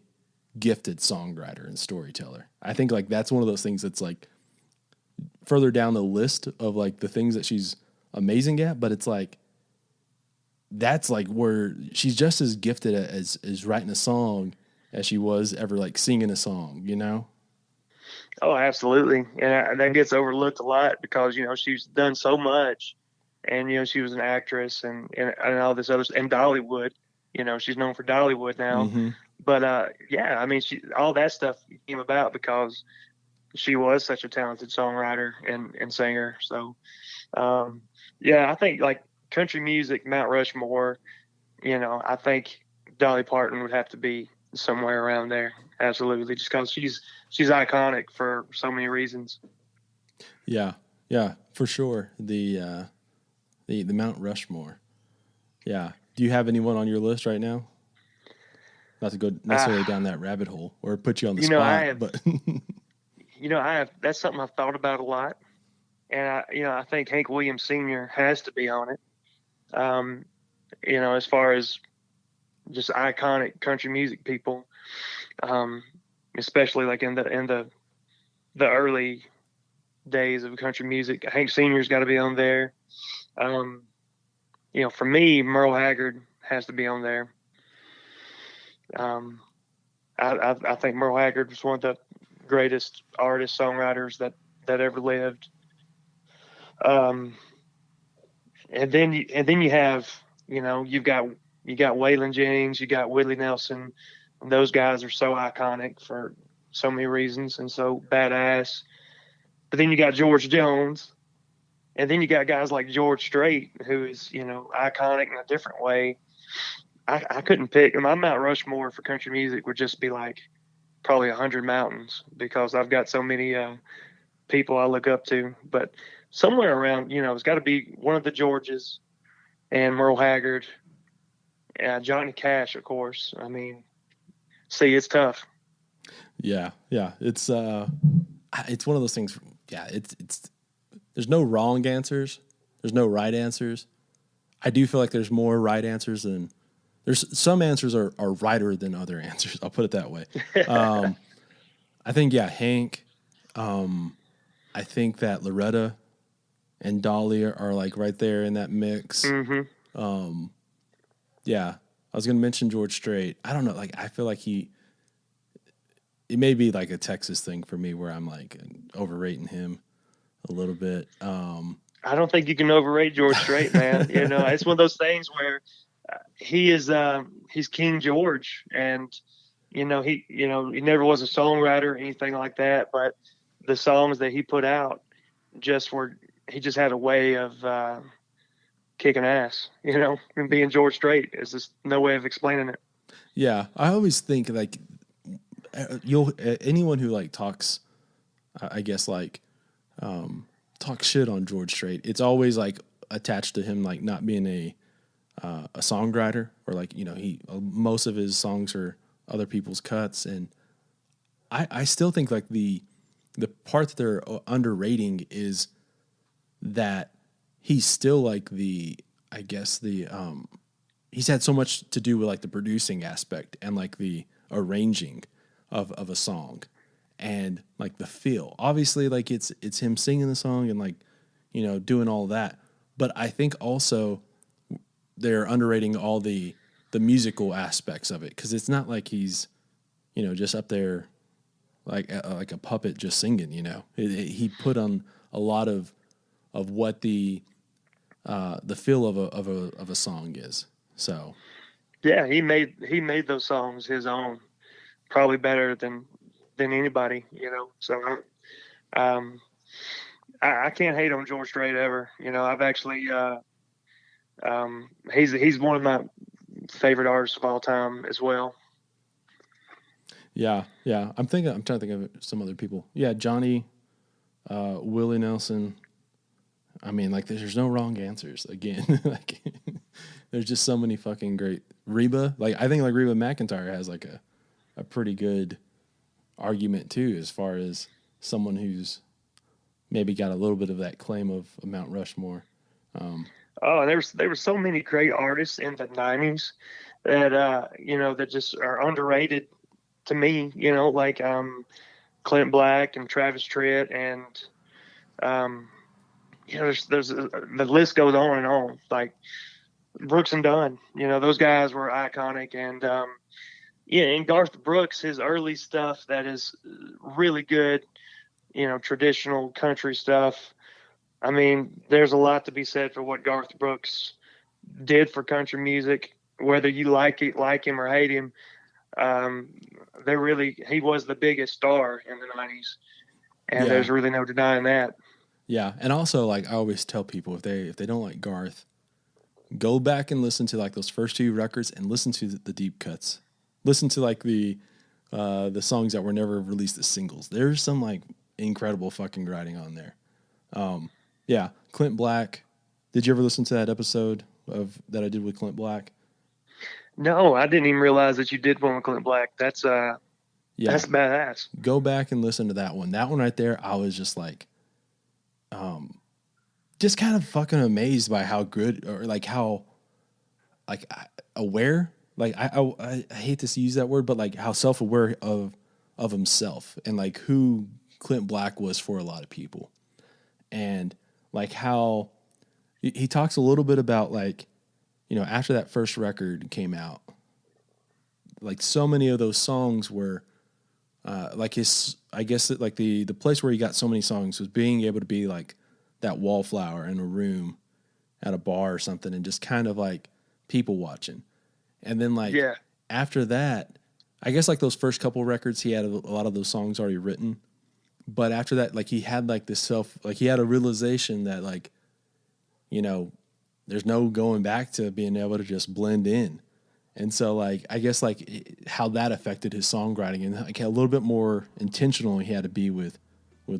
gifted songwriter and storyteller. I think like that's one of those things that's like further down the list of like the things that she's amazing at, but it's like that's like where she's just as gifted as writing a song as she was ever like singing a song, Oh, absolutely. And that gets overlooked a lot, because, she's done so much, and, she was an actress, and all this other, and Dollywood, she's known for Dollywood now. Mm-hmm. But, yeah, I mean, all that stuff came about because she was such a talented songwriter and singer. So, yeah, I think like country music, Mount Rushmore, I think Dolly Parton would have to be somewhere around there. Absolutely. Just because she's iconic for so many reasons. Yeah, for sure. The Mount Rushmore. Yeah. Do you have anyone on your list right now? Not to go necessarily down that rabbit hole or put you on the spot, but I have. That's something I've thought about a lot, and I think Hank Williams Sr. has to be on it. As far as just iconic country music people, especially like in the early days of country music, Hank Sr.'s got to be on there. For me, Merle Haggard has to be on there. I think Merle Haggard was one of the greatest artists, songwriters that ever lived. And then you have, you've got Waylon Jennings, you got Willie Nelson, and those guys are so iconic for so many reasons and so badass. But then you got George Jones, and then you got guys like George Strait, who is, iconic in a different way. I couldn't pick. My Mount Rushmore for country music would just be like probably 100 mountains, because I've got so many people I look up to. But somewhere around, it's got to be one of the Georges, and Merle Haggard, Johnny Cash, of course. I mean, see, it's tough. Yeah. It's one of those things. Yeah, it's there's no wrong answers. There's no right answers. I do feel like there's more right answers than there's some answers are righter than other answers. I'll put it that way. I think, Hank. I think that Loretta and Dolly are like right there in that mix. Mm-hmm. Yeah, I was going to mention George Strait. I don't know. Like, I feel like it may be like a Texas thing for me where I'm like overrating him a little bit. I don't think you can overrate George Strait, man. It's one of those things where he's King George, and he never was a songwriter or anything like that, but the songs that he put out he just had a way of kicking ass, and being George Strait is just no way of explaining it. Yeah, I always think like anyone who like talks, I guess like talk shit on George Strait, it's always like attached to him like not being a songwriter, or like most of his songs are other people's cuts, and I still think like the part that they're underrating is that he's still like he's had so much to do with like the producing aspect and like the arranging of a song and like the feel. Obviously like it's him singing the song and like doing all that, but I think also they're underrating all the musical aspects of it, because it's not like he's just up there like a puppet just singing. He put on a lot of what the feel of a song is. So yeah, he made those songs his own, probably better than anybody. So I can't hate on George Strait ever. I've actually he's one of my favorite artists of all time as well. Yeah. I'm trying to think of some other people. Yeah, Johnny, Willie Nelson. I mean, like, there's no wrong answers. Again, like, there's just so many fucking great. Reba, like, I think like Reba McEntire has like a pretty good argument too, as far as someone who's maybe got a little bit of that claim of Mount Rushmore. There were so many great artists in the '90s that that just are underrated to me. Like Clint Black and Travis Tritt, and the list goes on and on. Like Brooks and Dunn, those guys were iconic, and and Garth Brooks, his early stuff that is really good, traditional country stuff. I mean, there's a lot to be said for what Garth Brooks did for country music, whether you like him or hate him. He was the biggest star in the '90s, and there's really no denying that. Yeah, and also like I always tell people, if they don't like Garth, go back and listen to like those first two records and listen to the deep cuts. Listen to like the songs that were never released as singles. There's some like incredible fucking writing on there. Yeah, Clint Black. Did you ever listen to that episode that I did with Clint Black? No, I didn't even realize that you did one with Clint Black. That's badass. Go back and listen to that one. That one right there, I was just like, just kind of fucking amazed by how good, or like how, like aware. Like I hate to use that word, but like how self-aware of himself and like who Clint Black was for a lot of people, and like how he talks a little bit about like, after that first record came out, like so many of those songs were like I guess that like the place where he got so many songs was being able to be like that wallflower in a room at a bar or something and just kind of like people watching. And then like after that, I guess like those first couple records, he had a lot of those songs already written. But after that, like he had like this he had a realization that like, there's no going back to being able to just blend in. And so like, I guess like how that affected his songwriting and like a little bit more intentional he had to be with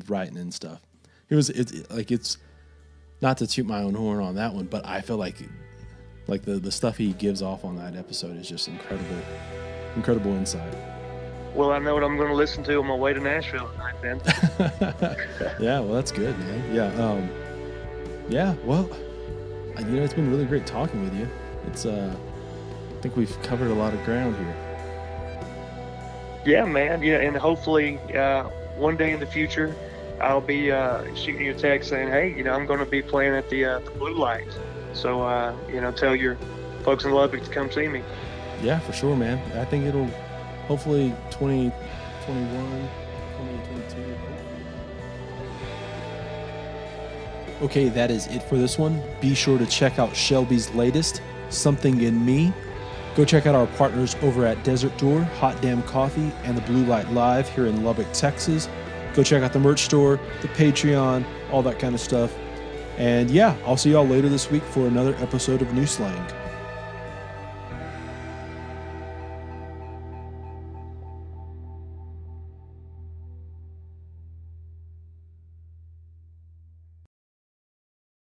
writing and stuff. It's not to toot my own horn on that one, but I feel like the stuff he gives off on that episode is just incredible insight. Well, I know what I'm going to listen to on my way to Nashville tonight, then. Yeah, well, that's good, man. Yeah, well, it's been really great talking with you. It's, I think we've covered a lot of ground here. Yeah, man. Yeah, and hopefully one day in the future, I'll be shooting you a text saying, hey, I'm going to be playing at the Blue Light. So, tell your folks in Lubbock to come see me. Yeah, for sure, man. I think it'll hopefully 2021 2021, 2022. Okay, that is it for this one. Be sure to check out Shelby's latest, Something in Me. Go check out our partners over at Desert Door, Hot Damn Coffee, and the Blue Light Live here in Lubbock, Texas. Go check out the merch store, the Patreon, all that kind of stuff. And yeah, I'll see y'all later this week for another episode of New Slang.